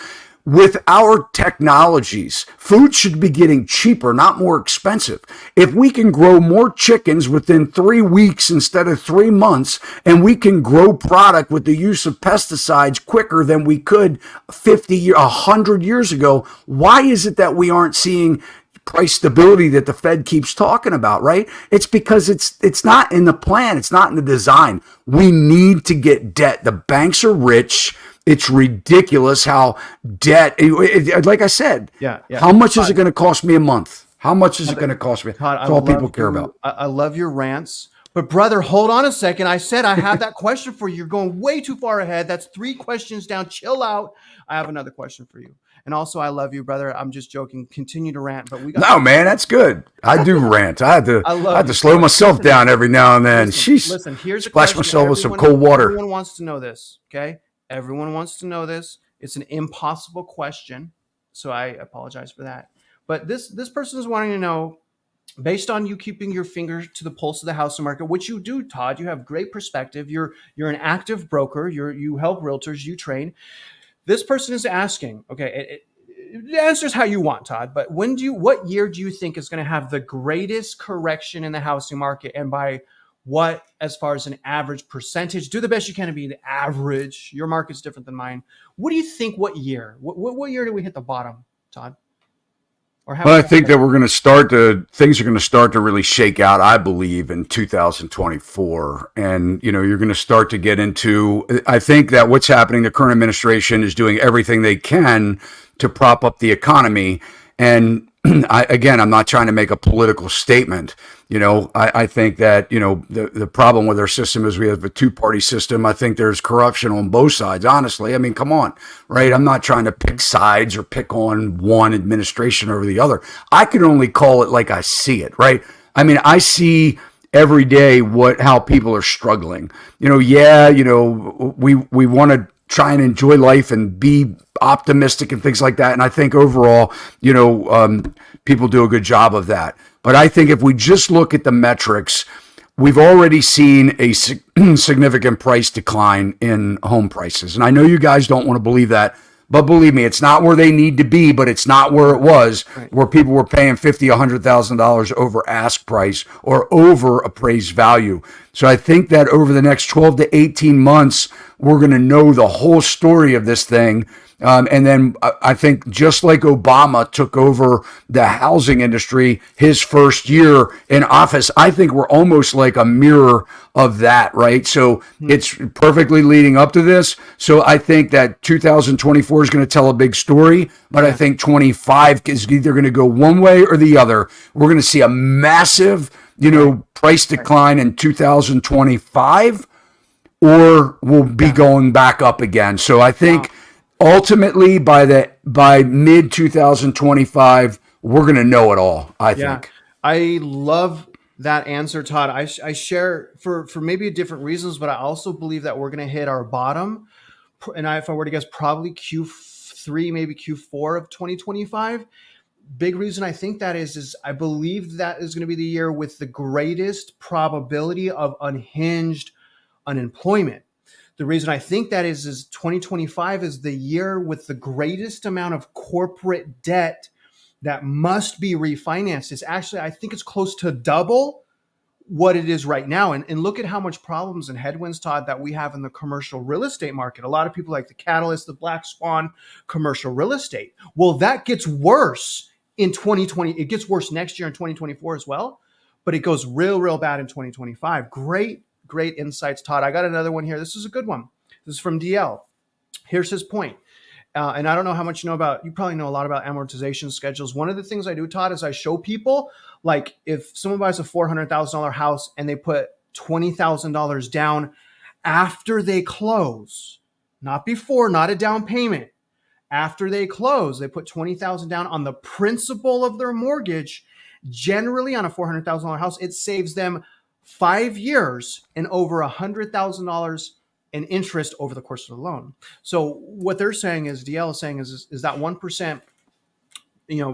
With our technologies, food should be getting cheaper, not more expensive. If we can grow more chickens within 3 weeks instead of 3 months, and we can grow product with the use of pesticides quicker than we could 100 years ago, why is it that we aren't seeing price stability that the Fed keeps talking about, right? It's because it's not in the plan. It's not in the design. We need to get debt. The banks are rich. It's ridiculous how debt, like I said, how much is it going to cost me a month? How much is it going to cost me? Todd, That's all people care about. I love your rants. But brother, hold on a second. I said I have that question for you. You're going way too far ahead. That's 3 questions down. Chill out. I have another question for you. And also, I love you, brother. I'm just joking. Continue to rant. But we got No, man, that's good. I do rant. I had to slow myself down every now and then. Listen, here's a splash question. myself with some cold water. Everyone wants to know this. Okay, everyone wants to know this. It's an impossible question, so I apologize for that. But this person is wanting to know, based on you keeping your finger to the pulse of the housing market, which you do, Todd. You have great perspective. You're an active broker. You help realtors. You train. This person is asking, okay, it answers how you want, Todd, but what year do you think is going to have the greatest correction in the housing market, and by what, as far as an average percentage? Do the best you can to be the average. Your market's different than mine. What do you think? What year? What year do we hit the bottom, Todd? Well, I think that things are going to start to really shake out, I believe, in 2024. And, you're going to start to get into, I think that what's happening, the current administration is doing everything they can to prop up the economy. And I'm not trying to make a political statement. I think that, the problem with our system is we have a 2-party system. I think there's corruption on both sides, honestly. I mean, come on, right? I'm not trying to pick sides or pick on one administration over the other. I can only call it like I see it, right? I mean, I see every day how people are struggling. We want to try and enjoy life and be optimistic and things like that. And I think overall, people do a good job of that. But I think if we just look at the metrics, we've already seen a significant price decline in home prices. And I know you guys don't want to believe that, but believe me, it's not where they need to be, but it's not where it was, where people were paying $50,000, $100,000 over ask price or over appraised value. So I think that over the next 12 to 18 months, we're going to know the whole story of this thing. And then I think just like Obama took over the housing industry his first year in office, I think we're almost like a mirror of that, right? So it's perfectly leading up to this. So I think that 2024 is going to tell a big story, but I think 25 is either going to go one way or the other. We're going to see a massive, price decline in 2025, or we'll be going back up again. So I think ultimately by mid 2025, we're going to know it all, I think. I love that answer, Todd. I share for maybe different reasons, but I also believe that we're going to hit our bottom. And if I were to guess, probably Q3, maybe Q4 of 2025. Big reason I think that is I believe that is going to be the year with the greatest probability of unhinged unemployment. The reason I think that is 2025 is the year with the greatest amount of corporate debt that must be refinanced. It's actually, I think it's close to double what it is right now. And look at how much problems and headwinds, Todd, that we have in the commercial real estate market. A lot of people like the catalyst, the black swan, commercial real estate. Well, that gets worse in 2020. It gets worse next year in 2024 as well, but it goes real bad in 2025. Great great insights, Todd. I got another one here. This is a good one. This is from DL. Here's his point. And I don't know how much you know about, you probably know a lot about amortization schedules. One of the things I do, Todd, is I show people, like if someone buys a $400,000 house and they put $20,000 down after they close, not before, not a down payment. After they close, they put $20,000 down on the principal of their mortgage. Generally, on a $400,000 house, it saves them 5 years and over $100,000 in interest over the course of the loan. So what they're saying is, DL is saying is that 1%,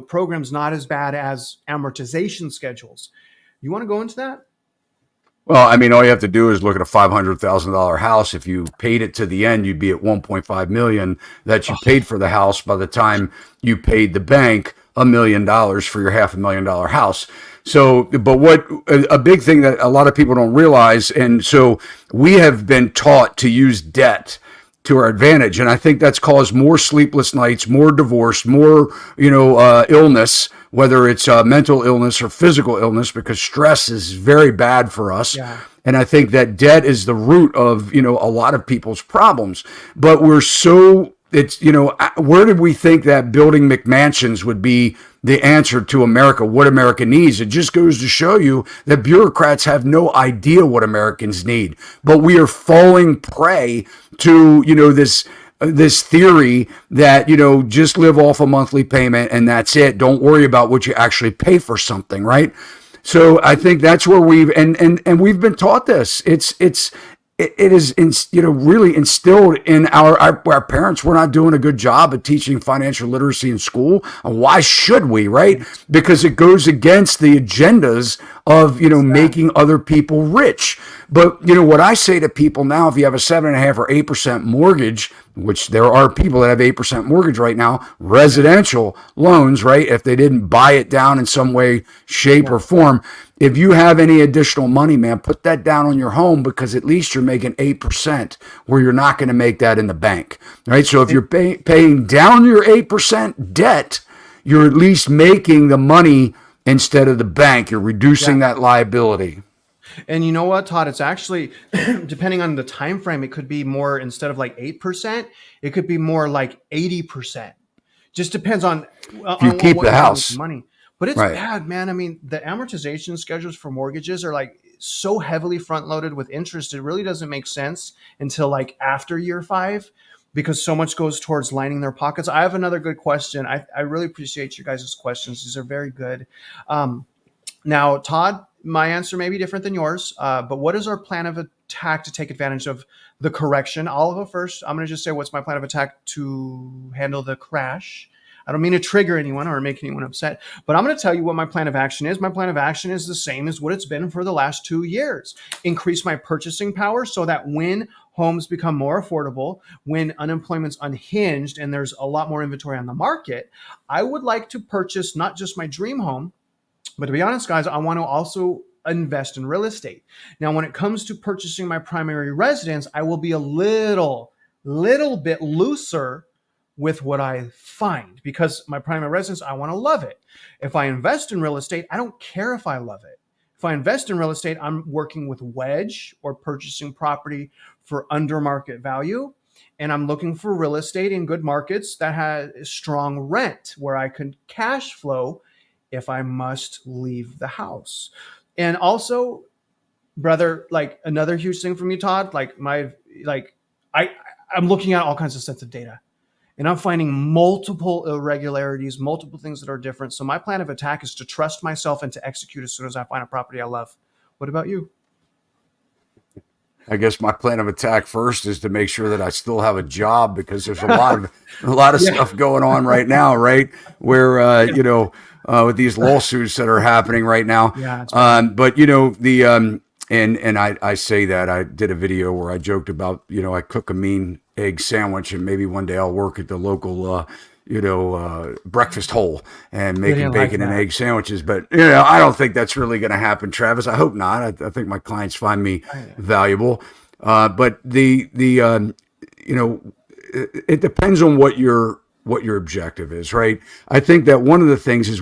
program's not as bad as amortization schedules. You want to go into that? Well, I mean, all you have to do is look at a $500,000 house. If you paid it to the end, you'd be at 1.5 million that you paid for the house by the time you paid the bank $1 million for your $500,000 house. So, but what a big thing that a lot of people don't realize, and so we have been taught to use debt to our advantage, and I think that's caused more sleepless nights, more divorce, more illness, whether it's mental illness or physical illness, because stress is very bad for us. Yeah. And I think that debt is the root of a lot of people's problems. But we're so where did we think that building McMansions would be the answer to America, what America needs? It just goes to show you that bureaucrats have no idea what Americans need. But we are falling prey to, this theory that, just live off a monthly payment and that's it. Don't worry about what you actually pay for something, right? So I think that's where we've we've been taught this. It is, really instilled in our parents. We're not doing a good job at teaching financial literacy in school. Why should we, right? Because it goes against the agendas of, making other people rich. But, what I say to people now, if you have a 7.5% or 8% mortgage, which there are people that have 8% mortgage right now, residential loans, right? If they didn't buy it down in some way, shape, or form, if you have any additional money, man, put that down on your home, because at least you're making 8% where you're not going to make that in the bank, right? So if you're paying down your 8% debt, you're at least making the money instead of the bank. You're reducing that liability. And you know what, Todd? It's actually, depending on the time frame, it could be more, instead of like 8%, it could be more like 80%. Just depends on If you keep the house. Money. But it's bad, man. I mean, the amortization schedules for mortgages are like so heavily front loaded with interest. It really doesn't make sense until like after year 5, because so much goes towards lining their pockets. I have another good question. I really appreciate you guys' questions. These are very good. Now, Todd, my answer may be different than yours, but what is our plan of attack to take advantage of the correction? I'll go first. I'm going to just say, what's my plan of attack to handle the crash? I don't mean to trigger anyone or make anyone upset, but I'm going to tell you what my plan of action is. My plan of action is the same as what it's been for the last 2 years. Increase my purchasing power so that when homes become more affordable, when unemployment's unhinged and there's a lot more inventory on the market, I would like to purchase not just my dream home, but to be honest, guys, I want to also invest in real estate. Now, when it comes to purchasing my primary residence, I will be a little bit looser with what I find, because my primary residence, I want to love it. If I invest in real estate, I don't care if I love it. If I invest in real estate, I'm working with wedge or purchasing property for under market value. And I'm looking for real estate in good markets that has strong rent where I can cash flow if I must leave the house. And also, brother, like another huge thing for me, Todd, I'm looking at all kinds of sets of data. And I'm finding multiple irregularities, multiple things that are different. So my plan of attack is to trust myself and to execute as soon as I find a property I love. What about you? I guess my plan of attack first is to make sure that I still have a job, because there's a lot of stuff going on right now, right? Where with these lawsuits that are happening right now. But I say that I did a video where I joked about, I cook a mean egg sandwich and maybe one day I'll work at the local, breakfast hole and making bacon and egg sandwiches. But, I don't think that's really going to happen, Travis. I hope not. I think my clients find me valuable. But it depends on what your objective is, right? I think that one of the things is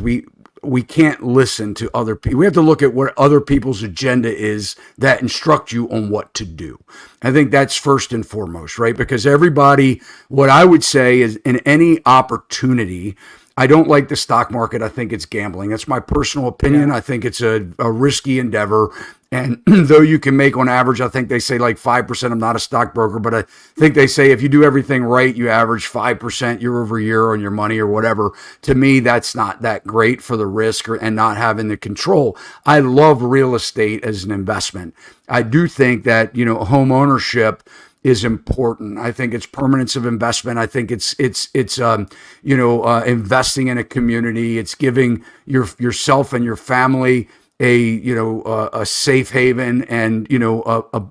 we can't listen to other people. We have to look at what other people's agenda is that instruct you on what to do. I think that's first and foremost, right? Because everybody, what I would say is in any opportunity, I don't like the stock market. I think it's gambling. That's my personal opinion. I think it's a risky endeavor. And though you can make on average, I think they say like 5%. I'm not a stockbroker, but I think they say if you do everything right, you average 5% year over year on your money or whatever. To me, that's not that great for the risk and not having the control. I love real estate as an investment. I do think that, home ownership is important. I think it's permanence of investment. I think it's investing in a community. It's giving yourself and your family a safe haven and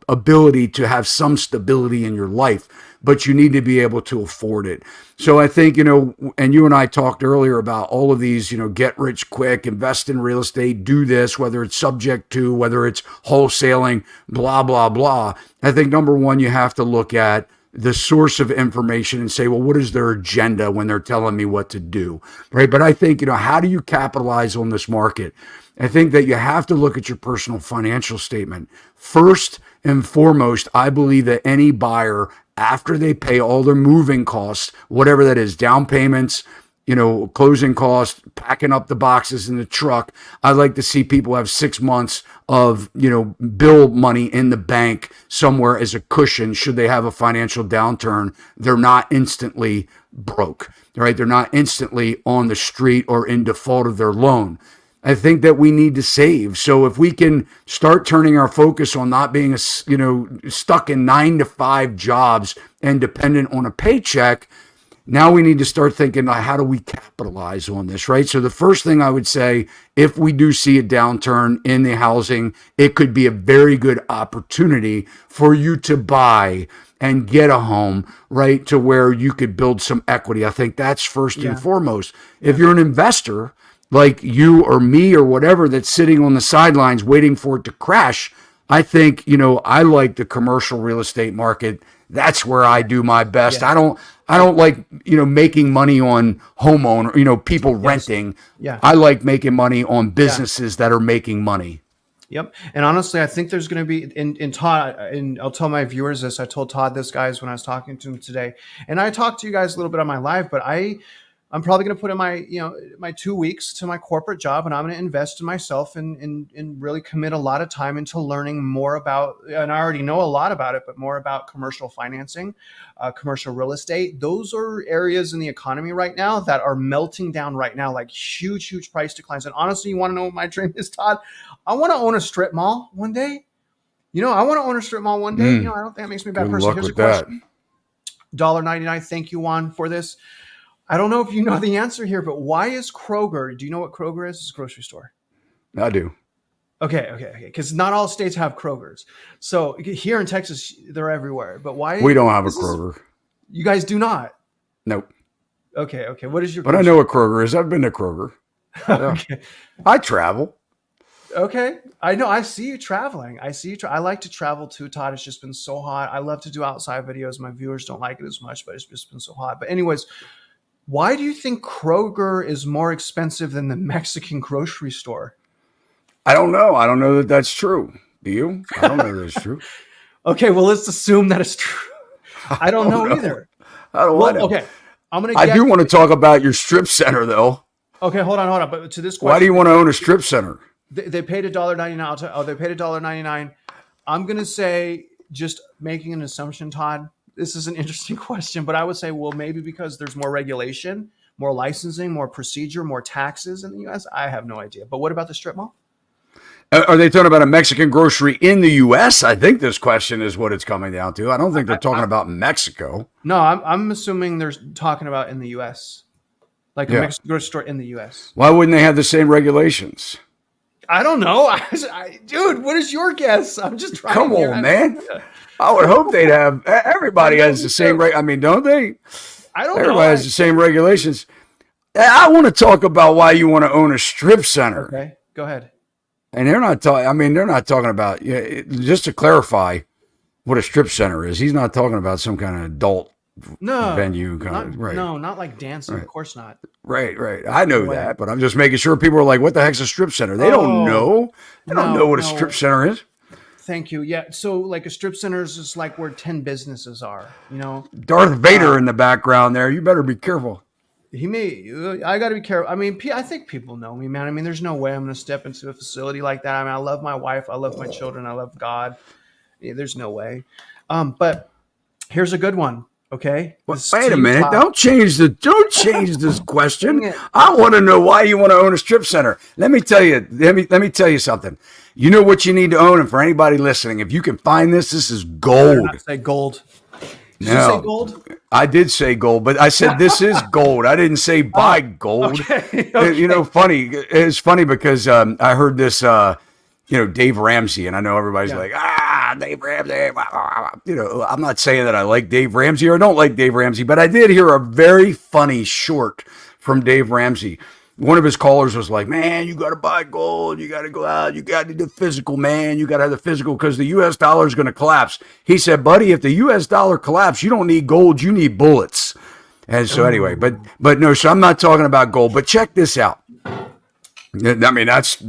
ability to have some stability in your life, but you need to be able to afford it. So I think and you and I talked earlier about all of these get rich quick, invest in real estate, do this, whether it's subject to, whether it's wholesaling, blah blah blah. I think number one, you have to look at the source of information and say, well, what is their agenda when they're telling me what to do, right? But I think how do you capitalize on this market? I think that you have to look at your personal financial statement. First and foremost, I believe that any buyer, after they pay all their moving costs, whatever that is, down payments, closing costs, packing up the boxes in the truck, I like to see people have 6 months of, bill money in the bank somewhere as a cushion. Should they have a financial downturn, they're not instantly broke, right? They're not instantly on the street or in default of their loan. I think that we need to save. So if we can start turning our focus on not being stuck in 9 to 5 jobs and dependent on a paycheck, now we need to start thinking, how do we capitalize on this, right? So the first thing I would say, if we do see a downturn in the housing, it could be a very good opportunity for you to buy and get a home, right, to where you could build some equity. I think that's first and foremost. If you're an investor, like you or me or whatever, that's sitting on the sidelines waiting for it to crash, I think, I like the commercial real estate market. That's where I do my best. I don't like, making money on homeowner, people renting. I like making money on businesses that are making money. Yep. And honestly, I think there's going to be in Todd, and I'll tell my viewers this. I told Todd this, guys, when I was talking to him today, and I talked to you guys a little bit on my live, but I'm probably going to put in my 2 weeks to my corporate job, and I'm going to invest in myself and really commit a lot of time into learning more about, and I already know a lot about it, but more about commercial financing, commercial real estate. Those are areas in the economy right now that are melting down right now, like huge price declines. And honestly, you want to know what my dream is, Todd? I want to own a strip mall one day. I want to own a strip mall one day. I don't think that makes me a bad person. Here's a question. $1.99. Thank you, Juan, for this. I don't know if you know the answer here, but why is Kroger? Do you know what Kroger is? It's a grocery store. I do. Okay. Because not all states have Krogers. So here in Texas, they're everywhere. But why? We don't have a Kroger. You guys do not? Nope. Okay. What is your? But I know what Kroger is. I've been to Kroger. Okay. I travel. Okay. I know. I see you traveling. I like to travel too, Todd. It's just been so hot. I love to do outside videos. My viewers don't like it as much, but it's just been so hot. But anyways, why do you think Kroger is more expensive than the Mexican grocery store? I don't know. I don't know that that's true. Do you? I don't know that it's true. Okay, well, let's assume that it's true. I don't know either. I don't know. Okay, I do want to talk about your strip center, though. Okay, hold on. But to this question, why do you want to own a strip center? They paid $1.99. They paid $1.99. I'm gonna say, just making an assumption, Todd. This is an interesting question, but I would say, well, maybe because there's more regulation, more licensing, more procedure, more taxes in the U.S. I have no idea. But what about the strip mall? Are they talking about a Mexican grocery in the U.S.? I think this question is what it's coming down to. I don't think they're talking about Mexico. No, I'm assuming they're talking about in the U.S., like a Mexican grocery store in the U.S. Why wouldn't they have the same regulations? I don't know. Dude, what is your guess? I'm just trying. Come on, man. I would hope they'd have. Everybody has the same. I mean, don't they? I don't know. Everybody has the same regulations. I want to talk about why you want to own a strip center. Okay, go ahead. And they're not talking. I mean, they're not talking about. Just to clarify, what a strip center is. He's not talking about some kind of adult No, venue kind of, right, not like dancing. Of right, course not. right. I No know way. that, but I'm just making sure people are like, what the heck's a strip center? They don't Oh, know. They don't know no, what a strip no. center is. Thank you. Yeah. So like a strip center is just like where 10 businesses are, you know? Darth Uh, Vader in the background there. You better be careful. he may, I got to be careful. I mean, I think people know me, man. I mean, there's no way I'm going to step into a facility like that. I mean, I love my wife. I love my children. I love God. Yeah, there's no way. But here's a good one. Okay. What, This is wait to a you, minute! Todd. Don't change this Dang question. it. I want to know why you want to own a strip center. Let me tell you. Let me tell you something. You know what you need to own, and for anybody listening, if you can find this, this is You better not gold. say gold. Did you say No, gold? I did say gold, but I said this is gold. I didn't say buy Oh, gold. okay. You know, Okay. funny. It's funny because I heard this. Dave Ramsey, and I know everybody's Yeah. like, Dave Ramsey. You know, I'm not saying that I like Dave Ramsey or don't like Dave Ramsey, but I did hear a very funny short from Dave Ramsey. One of his callers was like, man, you got to buy gold. You got to go out. You got to do physical, man. You got to have the physical because the U.S. dollar is going to collapse. He said, buddy, if the U.S. dollar collapse, you don't need gold. You need bullets. And so anyway, but Oh, but no, so I'm not talking about gold. But check this out. I mean, that's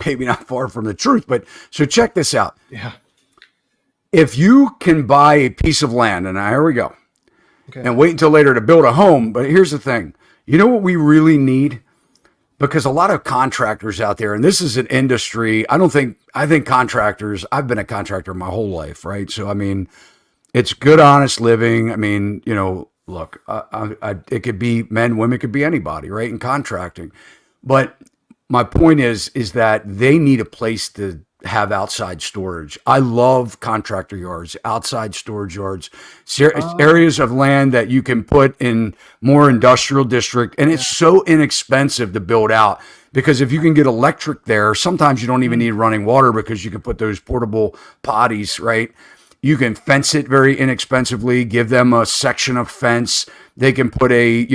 maybe not far from the truth, but so check this out. yeah. If you can buy a piece of land, and now here we go, Okay. and wait until later to build a home, but here's the thing. You know what we really need? Because a lot of contractors out there, and this is an industry, I think contractors, I've been a contractor my whole life, right? So, I mean, it's good, honest living. I mean, look, it could be men, women, it could be anybody, right? In contracting. But my point is that they need a place to have outside storage. I love contractor yards, outside storage yards, Oh, areas of land that you can put in more industrial district. And yeah. it's so inexpensive to build out because if you can get electric there, sometimes you don't even Mm, need running water because you can put those portable potties, right? You can fence it very inexpensively, give them a section of fence. They can put a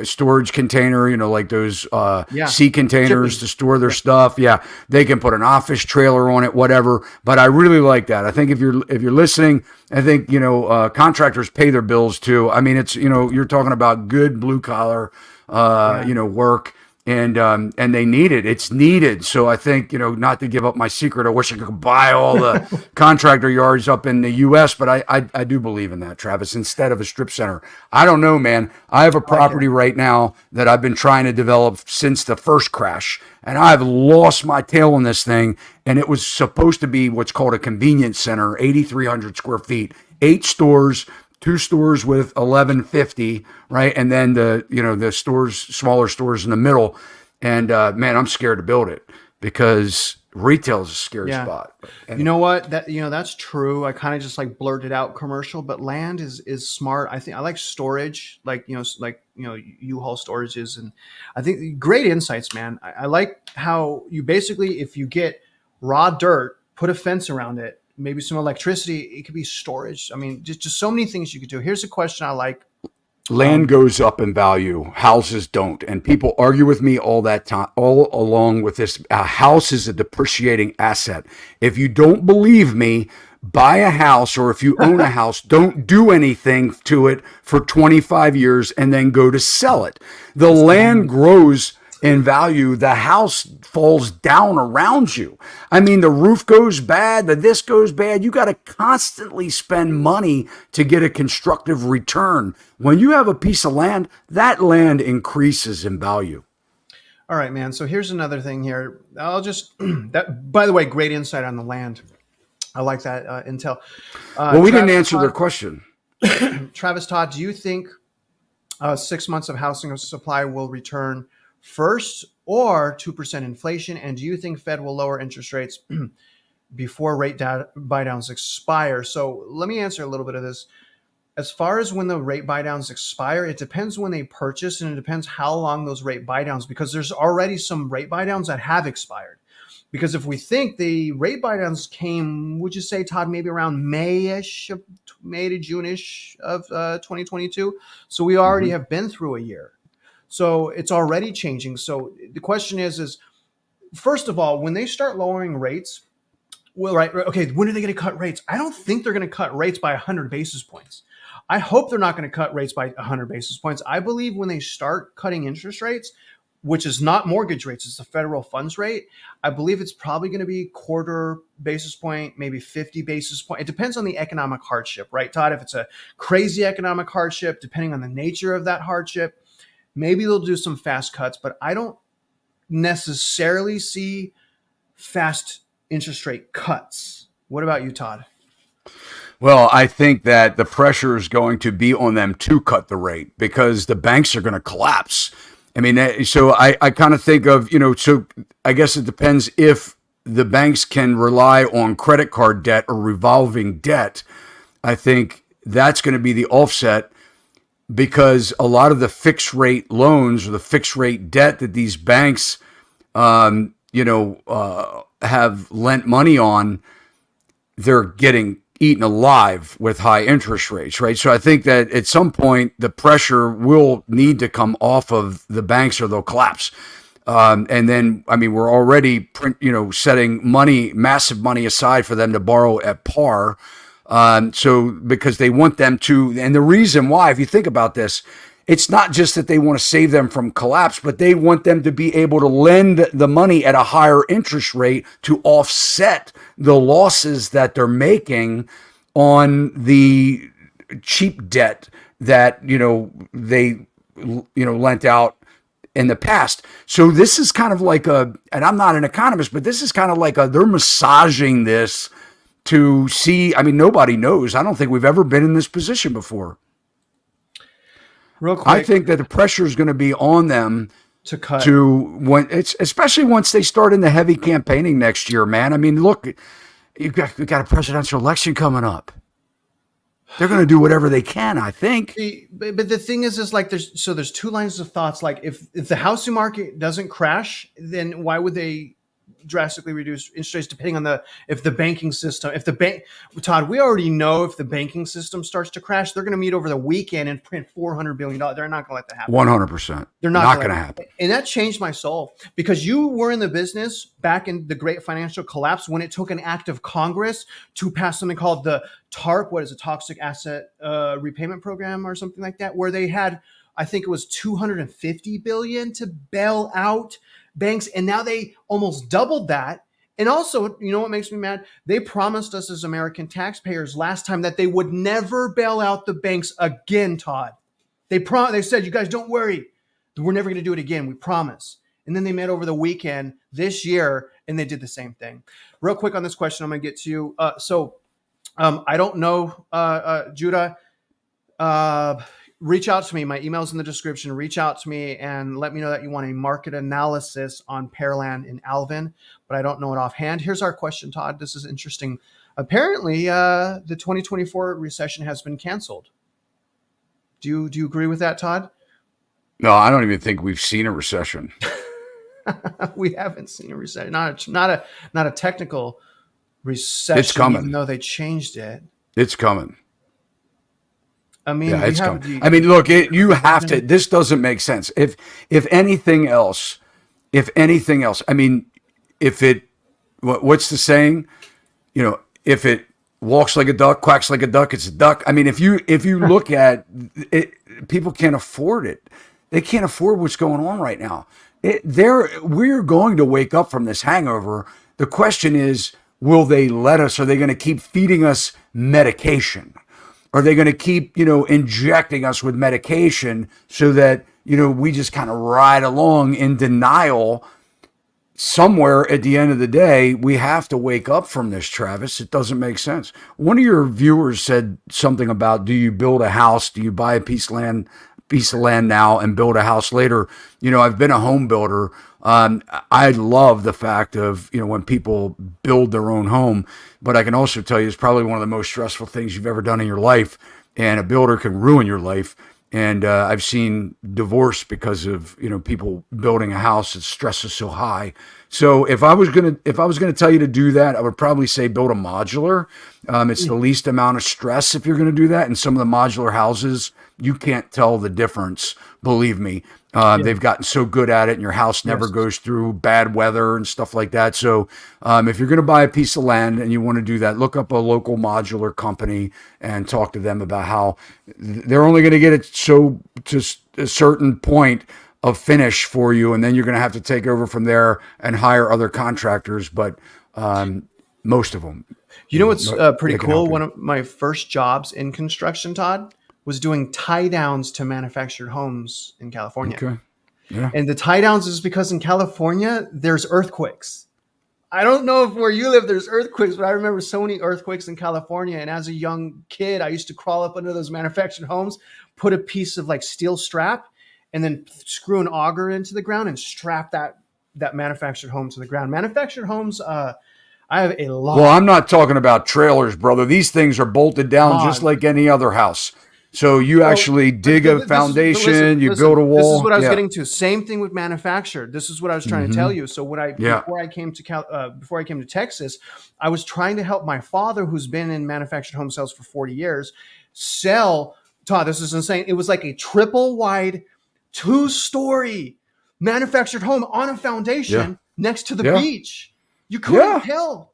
storage container, like those yeah. sea containers Shipping. to store their Yeah. stuff. Yeah, they can put an office trailer on it, whatever. But I really like that. I think if you're listening, I think contractors pay their bills too. I mean, it's you're talking about good blue collar, Yeah. work and they need it. It's needed. So I think not to give up my secret. I wish I could buy all the contractor yards up in the U.S., but I do believe in that, Travis. Instead of a strip center, I don't know, man. I have a I like it. property right now that I've been trying to develop since the first crash, and I've lost my tail on this thing. And it was supposed to be what's called a convenience center, 8,300 square feet, 8 stores. 2 stores with 1150, right, and then the stores, smaller stores in the middle. And man, I'm scared to build it because retail is a scary Yeah. spot. But You anyway, know what? That's true. I kind of just like blurted out commercial, but land is smart. I think I like storage, like U-Haul storages, and I think great insights, man. I like how you basically, if you get raw dirt, put a fence around it, maybe some electricity, it could be storage. I mean, just so many things you could do. Here's a question I like. land Um, goes up in value, houses don't, and people argue with me all that time, all along with this. A house is a depreciating asset. If you don't believe me, buy a house, or if you own a house, don't do anything to it for 25 years and then go to sell it. The that's land money. grows in value, the house falls down around you. I mean, the roof goes bad, the this goes bad. You got to constantly spend money to get a constructive return. When you have a piece of land, that land increases in value. All right, man. So here's another thing here. I'll just that. By the way, great insight on the land. I like that intel. Well, we didn't Travis answer their Todd. question. Travis Todd, do you think 6 months of housing supply will return first, or 2% inflation? And do you think Fed will lower interest rates before buy downs expire? So let me answer a little bit of this. As far as when the rate buy downs expire, it depends when they purchase, and it depends how long those rate buy downs, because there's already some rate buy downs that have expired. Because if we think the rate buy downs came, would you say, Todd, maybe around May-ish, May to June-ish of 2022? So we already Mm-hmm. have been through a year. So it's already changing. So the question is first of all, when they start lowering rates, Well, right. Okay. When are they going to cut rates? I don't think they're going to cut rates by 100 basis points. I hope they're not going to cut rates by 100 basis points. I believe when they start cutting interest rates, which is not mortgage rates, it's the federal funds rate. I believe it's probably going to be quarter basis point, maybe 50 basis point. It depends on the economic hardship, right, Todd? If it's a crazy economic hardship, depending on the nature of that hardship, maybe they'll do some fast cuts, but I don't necessarily see fast interest rate cuts. What about you, Todd? Well, I think that the pressure is going to be on them to cut the rate because the banks are going to collapse. I mean, so I kind of think of, so I guess it depends if the banks can rely on credit card debt or revolving debt. I think that's going to be the offset because a lot of the fixed rate loans or the fixed rate debt that these banks, have lent money on, they're getting eaten alive with high interest rates, right? So I think that at some point the pressure will need to come off of the banks or they'll collapse. And then, I mean, we're already, setting massive money aside for them to borrow at par. So because they want them to, and the reason why, if you think about this, it's not just that they want to save them from collapse, but they want them to be able to lend the money at a higher interest rate to offset the losses that they're making on the cheap debt that, they, lent out in the past. So this is kind of like and I'm not an economist, but this is kind of like they're massaging this to see, I mean, nobody knows. I don't think we've ever been in this position before. Real quick, I think that the pressure is going to be on them to cut especially once they start in the heavy campaigning next year, man. I mean, look, we've got a presidential election coming up. They're going to do whatever they can, I think. But the thing is like there's two lines of thoughts. Like if the housing market doesn't crash, then why would they drastically reduce interest rates depending on the banking system, Todd, we already know if the banking system starts to crash, they're going to meet over the weekend and print $400 billion. They're not going to let that happen. 100%. They're not going to happen. And that changed my soul because you were in the business back in the great financial collapse when it took an act of Congress to pass something called the TARP, what is a toxic asset repayment program or something like that, where they had, I think it was 250 billion to bail out banks, and now they almost doubled that. And also, you know what makes me mad? They promised us as American taxpayers last time that they would never bail out the banks again, Todd. They said, you guys don't worry, we're never going to do it again, we promise. And then they met over the weekend this year and they did the same thing. Real quick on this question, I'm going to get to you. I don't know, Judah. Reach out to me. My email's in the description. Reach out to me and let me know that you want a market analysis on Pearland in Alvin, but I don't know it offhand. Here's our question, Todd. This is interesting. Apparently, the 2024 recession has been canceled. Do you agree with that, Todd? No, I don't even think we've seen a recession. We haven't seen a recession. Not a technical recession. It's coming. Even though they changed it. It's coming. I mean, yeah, it's coming. I mean, look, you have to. This doesn't make sense. If anything else, I mean, if it, what's the saying? If it walks like a duck, quacks like a duck, it's a duck. I mean, if you look at it, people can't afford it. They can't afford what's going on right now. We're going to wake up from this hangover. The question is, will they let us? Are they going to keep feeding us medication? Are they going to keep, injecting us with medication so that, we just kind of ride along in denial? Somewhere at the end of the day, we have to wake up from this, Travis. It doesn't make sense. One of your viewers said something about, do you build a house? Do you buy a piece of land now and build a house later? I've been a home builder. I love the fact of, when people build their own home, but I can also tell you it's probably one of the most stressful things you've ever done in your life, and a builder can ruin your life. And I've seen divorce because of, people building a house that stress is so high. So if I was gonna tell you to do that, I would probably say build a modular. It's the least amount of stress if you're going to do that. And some of the modular houses, you can't tell the difference. Believe me, Yeah. they've gotten so good at it, and your house never Yes. goes through bad weather and stuff like that. So, if you're going to buy a piece of land and you want to do that, look up a local modular company and talk to them about how they're only going to get it so just a certain point of finish for you, and then you're going to have to take over from there and hire other contractors. But most of them, You know what's pretty they can cool? help One you. of my first jobs in construction, Todd, was doing tie downs to manufactured homes in California. Okay. Yeah. And the tie downs is because in California, there's earthquakes. I don't know if where you live there's earthquakes, but I remember so many earthquakes in California. And as a young kid, I used to crawl up under those manufactured homes, put a piece of like steel strap, and then screw an auger into the ground and strap that manufactured home to the ground. Manufactured homes, I have a Well, lot. I'm not talking about trailers, brother. These things are bolted down just Todd. like any other house. So you So, actually dig a but listen, foundation, you build listen. a This is what wall. I was Yeah. getting to. Same thing with manufactured. This is what I was trying to tell Hmm. you. So when I Yeah. before I came to before I came to Texas, I was trying to help my father, who's been in manufactured home sales for 40 years, sell. Todd, this is insane. It was like a triple wide, 2-story manufactured home on a Yeah. foundation next to the Yeah. beach. You couldn't Yeah. tell.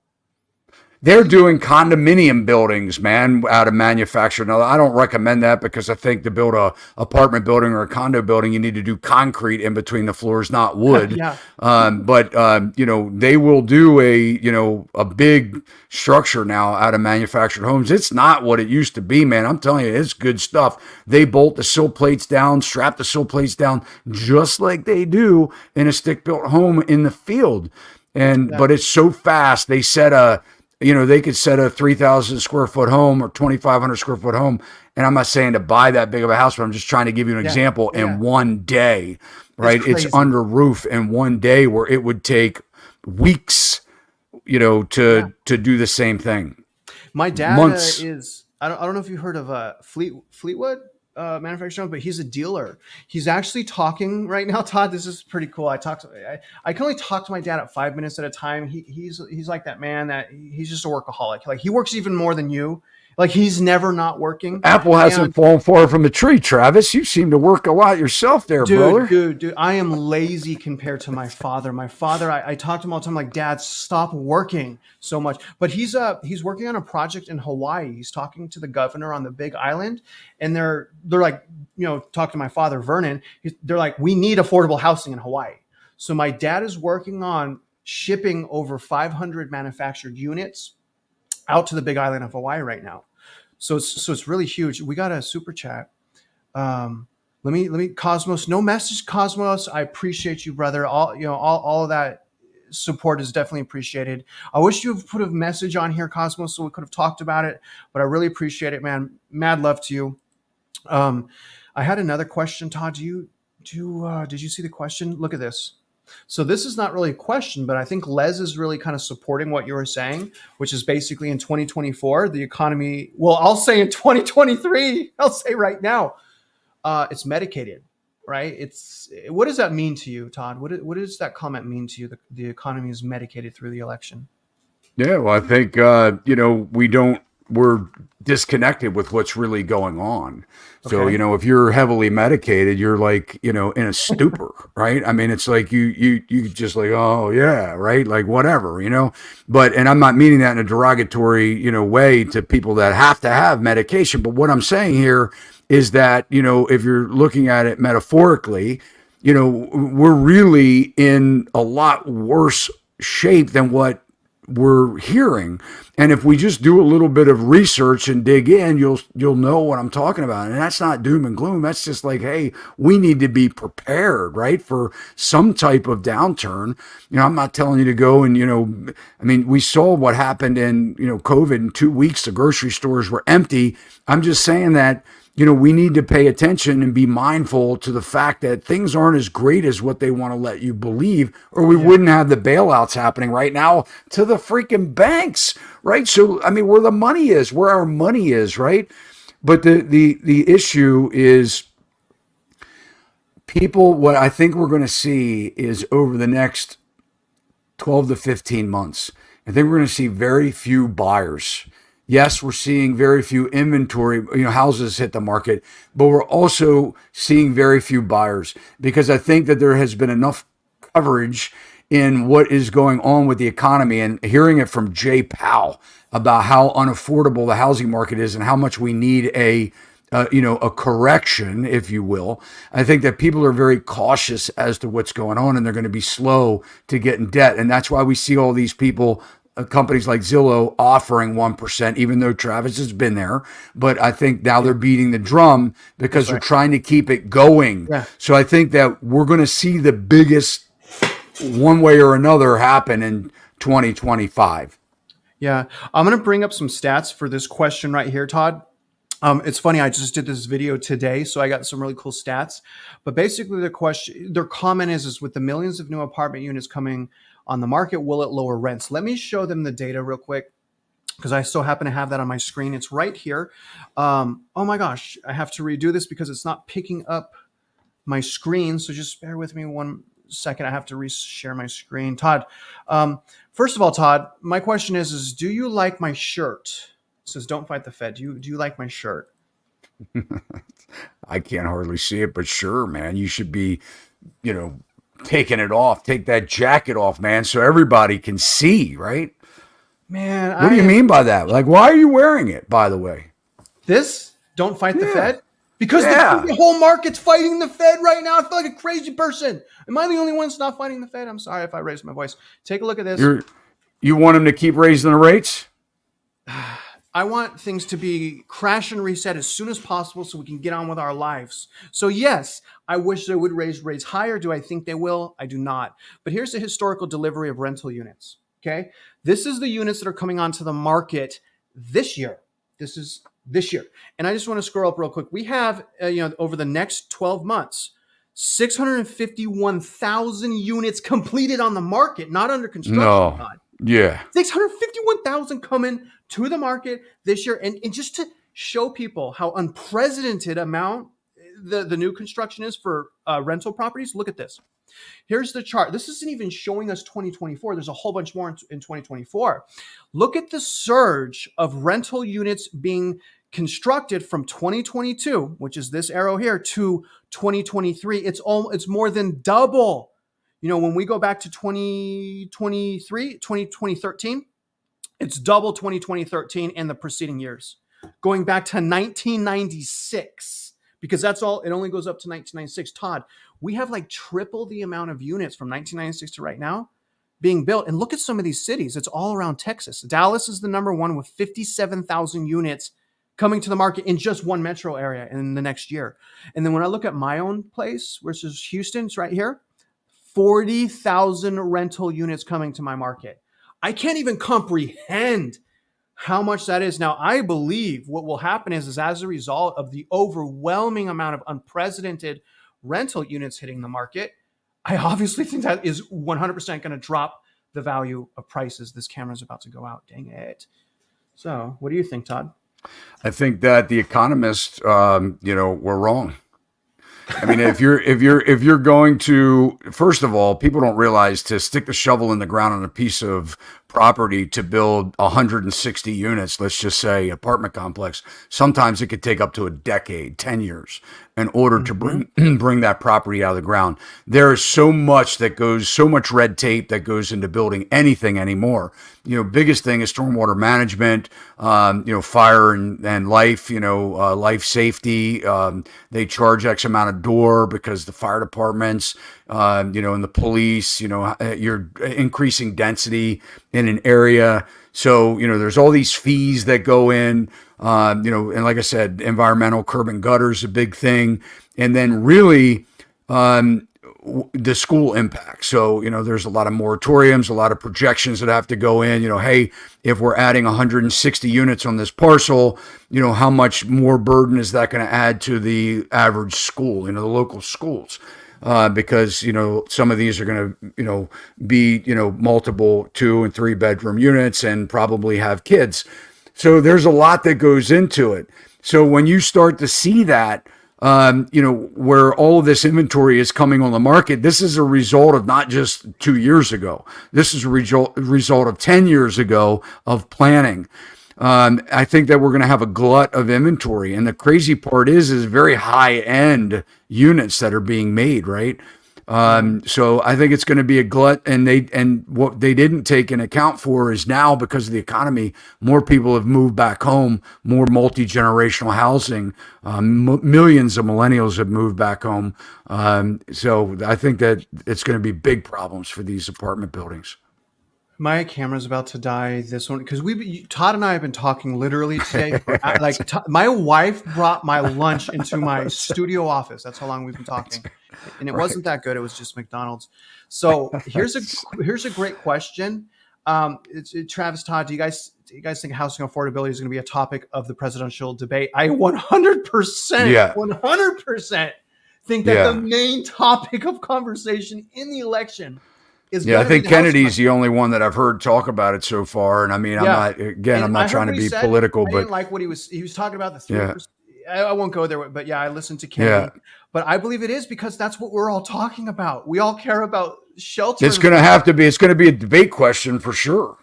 They're doing condominium buildings, man, out of manufactured. Now, I don't recommend that because I think to build a apartment building or a condo building, you need to do concrete in between the floors, not wood. Yeah. But they will do a big structure now out of manufactured homes. It's not what it used to be, man. I'm telling you, it's good stuff. They bolt the sill plates down, strap the sill plates down, just like they do in a stick-built home in the field. Yeah. But it's so fast. They could set a 3,000 square foot home or 2,500 square foot home. And I'm not saying to buy that big of a house, but I'm just trying to give you an Yeah. example Yeah. in one day, It's right? It's crazy. under roof in one day where it would take weeks, Yeah. to do the same thing. My dad Months. is I don't know if you heard of Fleetwood manufacturing, but he's a dealer. He's actually talking right now, Todd. This is pretty cool. I can only talk to my dad at 5 minutes at a time. He's like that man that he's just a workaholic. Like he works even more than you. Like he's never not working. Apple And hasn't fallen far from the tree, Travis. You seem to work a lot yourself there, brother. dude, I am lazy compared to my father. My father, I talk to him all the time, like, Dad, stop working so much. But he's working on a project in Hawaii. He's talking to the governor on the Big Island, and they're like, talk to my father, Vernon. They're like, we need affordable housing in Hawaii. So my dad is working on shipping over 500 manufactured units out to the Big Island of Hawaii right now. So it's really huge. We got a super chat. Let me Cosmos. No message, Cosmos. I appreciate you, brother. All of that support is definitely appreciated. I wish you would put a message on here, Cosmos, so we could have talked about it. But I really appreciate it, man. Mad love to you. I had another question, Todd. Did you see the question? Look at this. So this is not really a question, but I think Les is really kind of supporting what you were saying, which is basically in 2024, the economy. Well, I'll say in 2023. I'll say right now. It's medicated, right? What does that mean to you, Todd? What does that comment mean to you? The economy is medicated through the election. Yeah, well, I think we're disconnected with what's really going on. So, Okay. if you're heavily medicated, you're like, in a stupor, right? I mean, it's like you just like, oh yeah, right? Like whatever. And I'm not meaning that in a derogatory, way to people that have to have medication. But what I'm saying here is that, if you're looking at it metaphorically, we're really in a lot worse shape than what we're hearing. And if we just do a little bit of research and dig in, you'll know what I'm talking about. And that's not doom and gloom. That's just like, hey, we need to be prepared, right, for some type of downturn. I'm not telling you to go and, I mean, we saw what happened in, COVID. In 2 weeks, the grocery stores were empty. I'm just saying that, we need to pay attention and be mindful to the fact that things aren't as great as what they want to let you believe, or we wouldn't have the bailouts happening right now to the freaking banks, right? So, I mean, where our money is, right? But the issue is people, what I think we're going to see is over the next 12 to 15 months, I think we're going to see very few buyers. Yes, we're seeing very few inventory, houses hit the market, but we're also seeing very few buyers because I think that there has been enough coverage in what is going on with the economy and hearing it from Jay Powell about how unaffordable the housing market is and how much we need a correction, if you will. I think that people are very cautious as to what's going on, and they're going to be slow to get in debt, and that's why we see all these people. Companies like Zillow offering 1%, even though Travis has been there. But I think now they're beating the drum because they're trying to keep it going. Yeah. So I think that we're going to see the biggest one way or another happen in 2025. Yeah. I'm going to bring up some stats for this question right here, Todd. It's funny. I just did this video today, so I got some really cool stats. But basically, their comment is with the millions of new apartment units coming on the market, will it lower rents? Let me show them the data real quick because I so happen to have that on my screen. It's right here. Oh my gosh, I have to redo this because it's not picking up my screen. So just bear with me 1 second. I have to share my screen. Todd, first of all, Todd, my question is do you like my shirt? It says, "Don't fight the Fed." Do you like my shirt? I can't hardly see it, but sure, man, you should be, taking it off. Take that jacket off, man, so everybody can see, right? Man, what do you mean by that? Like, why are you wearing it, by the way? This? Don't fight the Fed? Because Yeah. the whole market's fighting the Fed right now. I feel like a crazy person. Am I the only one that's not fighting the Fed? I'm sorry if I raised my voice. Take a look at this. You want them to keep raising the rates? I want things to be crash and reset as soon as possible so we can get on with our lives. So yes, I wish they would raise rates higher. Do I think they will? I do not. But here's the historical delivery of rental units. Okay. This is the units that are coming onto the market this year. This is this year. And I just want to scroll up real quick. We have, over the next 12 months, 651,000 units completed on the market, not under construction. No. Yeah. 651,000 coming to the market this year. And just to show people how unprecedented amount the new construction is for rental properties, look at this. Here's the chart. This isn't even showing us 2024. There's a whole bunch more in 2024. Look at the surge of rental units being constructed from 2022, which is this arrow here, to 2023. It's more than double. When we go back to 2013, it's double 2013 and the preceding years. Going back to 1996, because that's all, it only goes up to 1996. Todd, we have like triple the amount of units from 1996 to right now being built. And look at some of these cities. It's all around Texas. Dallas is the number one with 57,000 units coming to the market in just one metro area in the next year. And then when I look at my own place, which is Houston, it's right here, 40,000 rental units coming to my market. I can't even comprehend how much that is. Now, I believe what will happen is as a result of the overwhelming amount of unprecedented rental units hitting the market, I obviously think that is 100% going to drop the value of prices. This camera's about to go out. Dang it. So what do you think, Todd? I think that the economists, were wrong. I mean, if you're going to, first of all, people don't realize to stick the shovel in the ground on a piece of property to build 160 units, let's just say apartment complex, sometimes it could take up to a decade, 10 years in order to bring that property out of the ground. There is so much red tape that goes into building anything anymore. Biggest thing is stormwater management, fire and life, life safety. They charge X amount of door because the fire departments, and the police, you're increasing density in an area. So, there's all these fees that go in, and like I said, environmental curb and gutter is a big thing. And then really, the school impact. So, there's a lot of moratoriums, a lot of projections that have to go in, hey, if we're adding 160 units on this parcel, how much more burden is that going to add to the average school, the local schools? Because, some of these are going to, be, multiple 2 and 3 bedroom units and probably have kids. So there's a lot that goes into it. So when you start to see that, where all of this inventory is coming on the market, this is a result of not just 2 years ago. This is a result of 10 years ago of planning. I think that we're going to have a glut of inventory. And the crazy part is very high end units that are being made, right? Mhm. So I think it's going to be a glut, and what they didn't take into account for is now, because of the economy, more people have moved back home, more multi-generational housing, millions of millennials have moved back home. So I think that it's going to be big problems for these apartment buildings. My camera's about to die. This one, because Todd and I have been talking literally today for my wife brought my lunch into my studio office. That's how long we've been talking, and it wasn't Right. that good. It was just McDonald's. So here's a great question. Travis, Todd, do you guys think housing affordability is going to be a topic of the presidential debate? I 100%, Yeah. 100% think that the Yeah. main topic of conversation in the election is Yeah, going I to be think the housing Kennedy's market. the only one that I've heard talk about it so far. And I mean, Yeah. I'm And not I heard trying to what he be said. political, I but didn't like what he was talking about, the yeah, 3%. I won't go there, but yeah, I listened to yeah. Kennedy. But I believe it is because that's what we're all talking about. We all care about shelter It's and going to affordable. have to be, it's going to be a debate question for sure.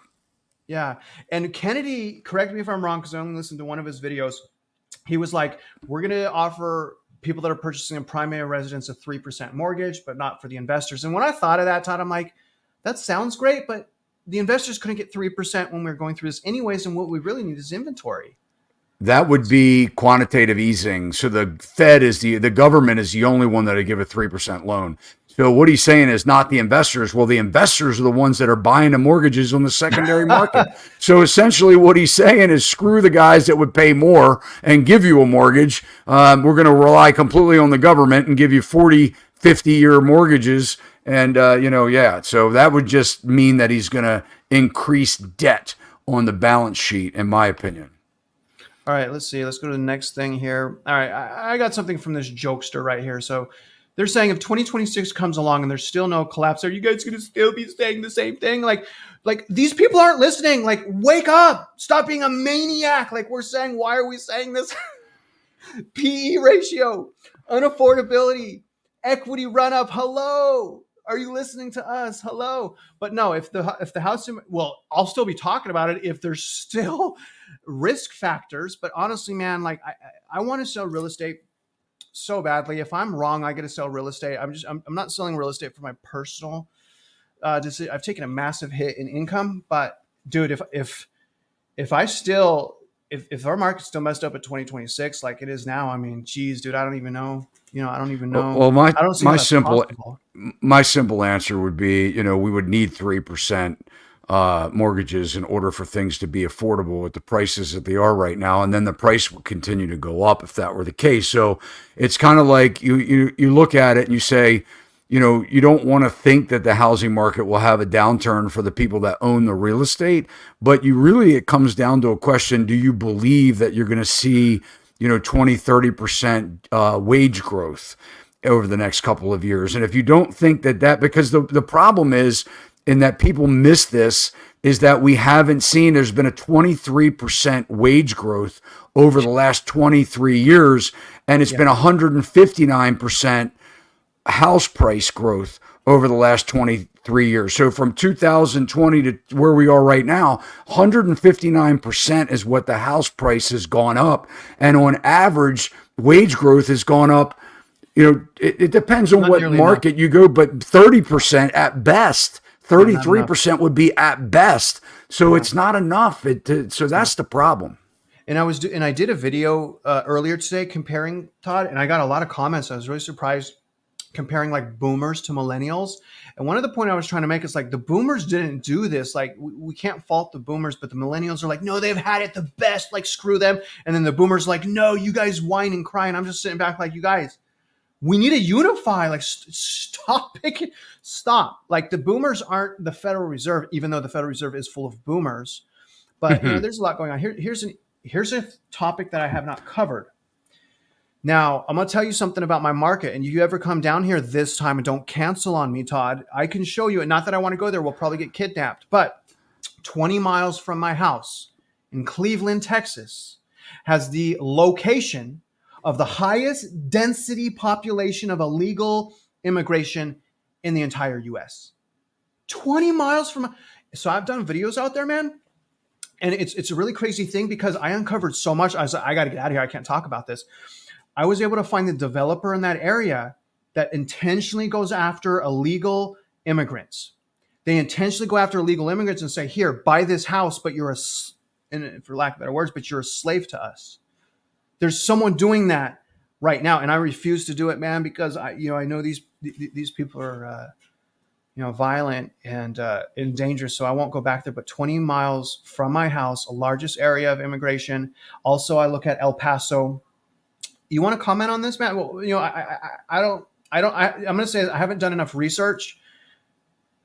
Yeah. And Kennedy, correct me if I'm wrong, because I only listened to one of his videos. He was like, we're going to offer people that are purchasing a primary residence a 3% mortgage, but not for the investors. And when I thought of that, Todd, I'm like, that sounds great, but the investors couldn't get 3% when we were going through this anyways. And what we really need is inventory. That would be quantitative easing. So the Fed is the government is the only one that would give a 3% loan. So what he's saying is not the investors. Well, the investors are the ones that are buying the mortgages on the secondary market. So essentially, what he's saying is screw the guys that would pay more and give you a mortgage. We're going to rely completely on the government and give you 40, 50-year mortgages. And, yeah. So that would just mean that he's going to increase debt on the balance sheet, in my opinion. All right, let's see. Let's go to the next thing here. All right, I got something from this jokester right here. So they're saying if 2026 comes along and there's still no collapse, are you guys going to still be saying the same thing? Like these people aren't listening. Like, wake up! Stop being a maniac. Like we're saying, why are we saying this? PE ratio, unaffordability, equity run up. Hello. Are you listening to us? Hello. But no, if the house, well, I'll still be talking about it if there's still risk factors. But honestly, man, like I want to sell real estate so badly. If I'm wrong, I get to sell real estate. I'm not selling real estate for my personal. I've taken a massive hit in income, but dude, if I still if our market's still messed up at 2026 like it is now, I mean, geez, dude, I don't even know. I don't even know. Well, I don't see how that's possible. my simple answer would be, we would need 3% mortgages in order for things to be affordable at the prices that they are right now, and then the price will continue to go up if that were the case. So it's kind of like you look at it and you say, you don't want to think that the housing market will have a downturn for the people that own the real estate, but it comes down to a question: do you believe that you're going to see 20, 30% wage growth over the next couple of years? And if you don't think that, because the problem is, in that people miss this, is that we haven't seen, there's been a 23% wage growth over the last 23 years, and it's Yeah. been 159% house price growth over the last 23 years. So from 2020 to where we are right now, 159% is what the house price has gone up. And on average, wage growth has gone up. It depends on Not what nearly enough. market you go, but 30% at best. Yeah, not enough. 33% would be at best. So Yeah. it's not enough. So Yeah. that's the problem. And I did a video earlier today comparing, Todd, and I got a lot of comments. I was really surprised comparing like boomers to millennials. And one of the point I was trying to make is like the boomers didn't do this. Like we can't fault the boomers, but the millennials are like, no, they've had it the best. Like screw them. And then the boomers are like, no, you guys whine and cry. And I'm just sitting back like, you guys, we need to unify. Like stop picking, stop. Like the boomers aren't the Federal Reserve, even though the Federal Reserve is full of boomers. But there's a lot going on. Here's a topic that I have not covered. Now, I'm going to tell you something about my market. And if you ever come down here this time and don't cancel on me, Todd, I can show you. And not that I want to go there. We'll probably get kidnapped. But 20 miles from my house in Cleveland, Texas, has the location of the highest density population of illegal immigration in the entire U.S. 20 miles from. So I've done videos out there, man. And it's a really crazy thing because I uncovered so much. I was like, I got to get out of here. I can't talk about this. I was able to find the developer in that area that intentionally goes after illegal immigrants. They intentionally go after illegal immigrants and say, here, buy this house, but you're and for lack of better words, but you're a slave to us. There's someone doing that right now. And I refuse to do it, man, because I know these people are, violent and dangerous. So I won't go back there, but 20 miles from my house, a largest area of immigration. Also, I look at El Paso. You want to comment on this, Matt? Well, I'm going to say I haven't done enough research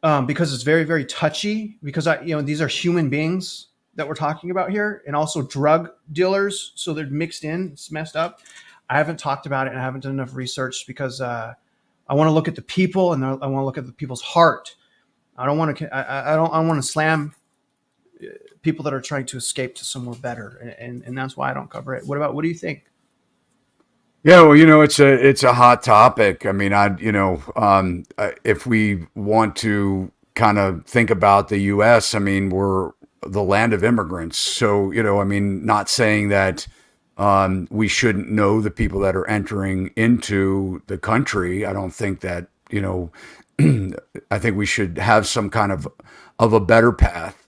because it's very, very touchy because these are human beings that we're talking about here and also drug dealers. So they're mixed in. It's messed up. I haven't talked about it and I haven't done enough research because I want to look at the people and I want to look at the people's heart. I don't want to slam people that are trying to escape to somewhere better. And that's why I don't cover it. What do you think? Yeah, well, it's a hot topic. I mean, if we want to kind of think about the U.S., I mean, we're the land of immigrants. So, I mean, not saying that we shouldn't know the people that are entering into the country. I don't think that, I think we should have some kind of a better path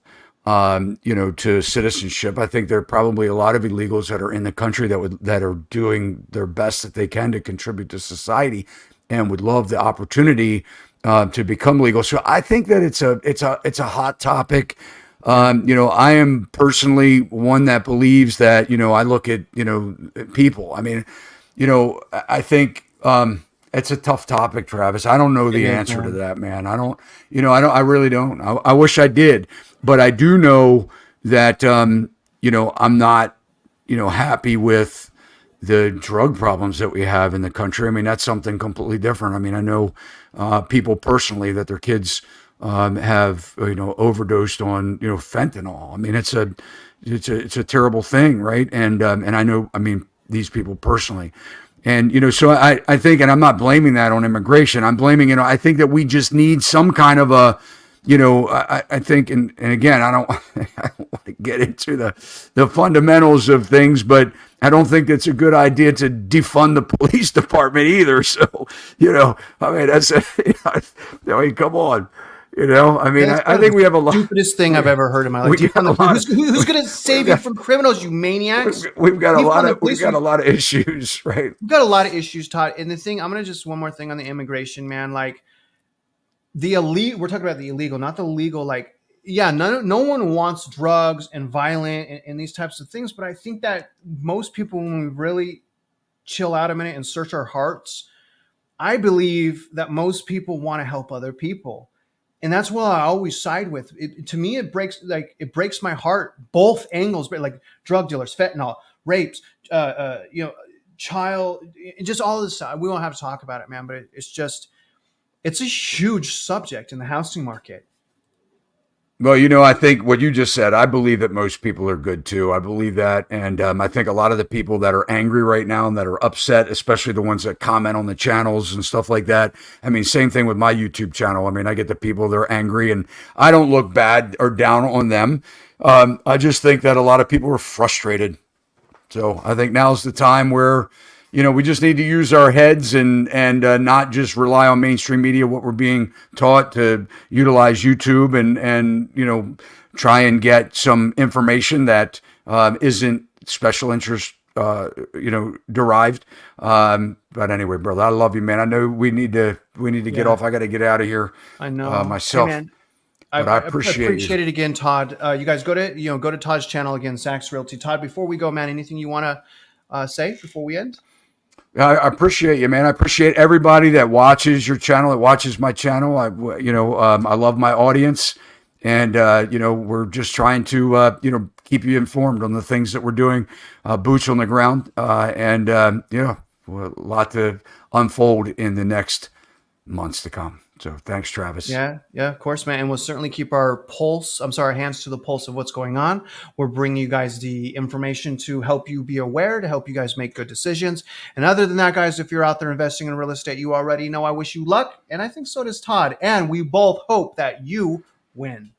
to citizenship. I think there are probably a lot of illegals that are in the country that are doing their best that they can to contribute to society, and would love the opportunity to become legal. So I think that it's a hot topic. I am personally one that believes that I look at people. I mean, I think. It's a tough topic, Travis. I don't know the answer to that, man. I really don't. I wish I did, but I do know that, I'm not, happy with the drug problems that we have in the country. I mean, that's something completely different. I mean, I know, people personally that their kids, have, overdosed on, fentanyl. I mean, it's a terrible thing. Right. And I know, I mean, these people personally. And, so I think, and I'm not blaming that on immigration. I'm blaming, I think that we just need some kind of I think, and again, I don't want to get into the fundamentals of things, but I don't think it's a good idea to defund the police department either. So, I mean, I mean, come on. I mean, I think we have a lot. Stupidest thing I've ever heard in my life. Who's going to save you from criminals, you maniacs? We've got a lot of issues, right? We've got a lot of issues, Todd. And the thing, I'm going to just one more thing on the immigration, man. Like the elite, we're talking about the illegal, not the legal. Like, yeah, no one wants drugs and violent and these types of things. But I think that most people, when we really chill out a minute and search our hearts, I believe that most people want to help other people. And that's what I always side with. To me, it breaks my heart, both angles, but like drug dealers, fentanyl, rapes, child, just all this stuff. We won't have to talk about it, man, but it's a huge subject in the housing market. Well, I think what you just said, I believe that most people are good too. I believe that. And I think a lot of the people that are angry right now and that are upset, especially the ones that comment on the channels and stuff like that. I mean, same thing with my YouTube channel. I mean, I get the people that are angry and I don't look bad or down on them. I just think that a lot of people are frustrated. So I think now's the time where, we just need to use our heads and not just rely on mainstream media, what we're being taught, to utilize YouTube and try and get some information that isn't special interest, derived. But anyway, brother, I love you, man. I know we need to get off. I got to get out of here. I know myself. Hey, man. But I appreciate it again, Todd. You guys go to Todd's channel again, Sachs Realty. Todd, before we go, man, anything you want to say before we end? I appreciate you, man. I appreciate everybody that watches your channel, that watches my channel. I love my audience, and we're just trying to keep you informed on the things that we're doing, boots on the ground, and a lot to unfold in the next months to come. So thanks, Travis. Yeah, of course, man. And we'll certainly keep our hands to the pulse of what's going on. We're bringing you guys the information to help you be aware, to help you guys make good decisions. And other than that, guys, if you're out there investing in real estate, you already know I wish you luck. And I think so does Todd. And we both hope that you win.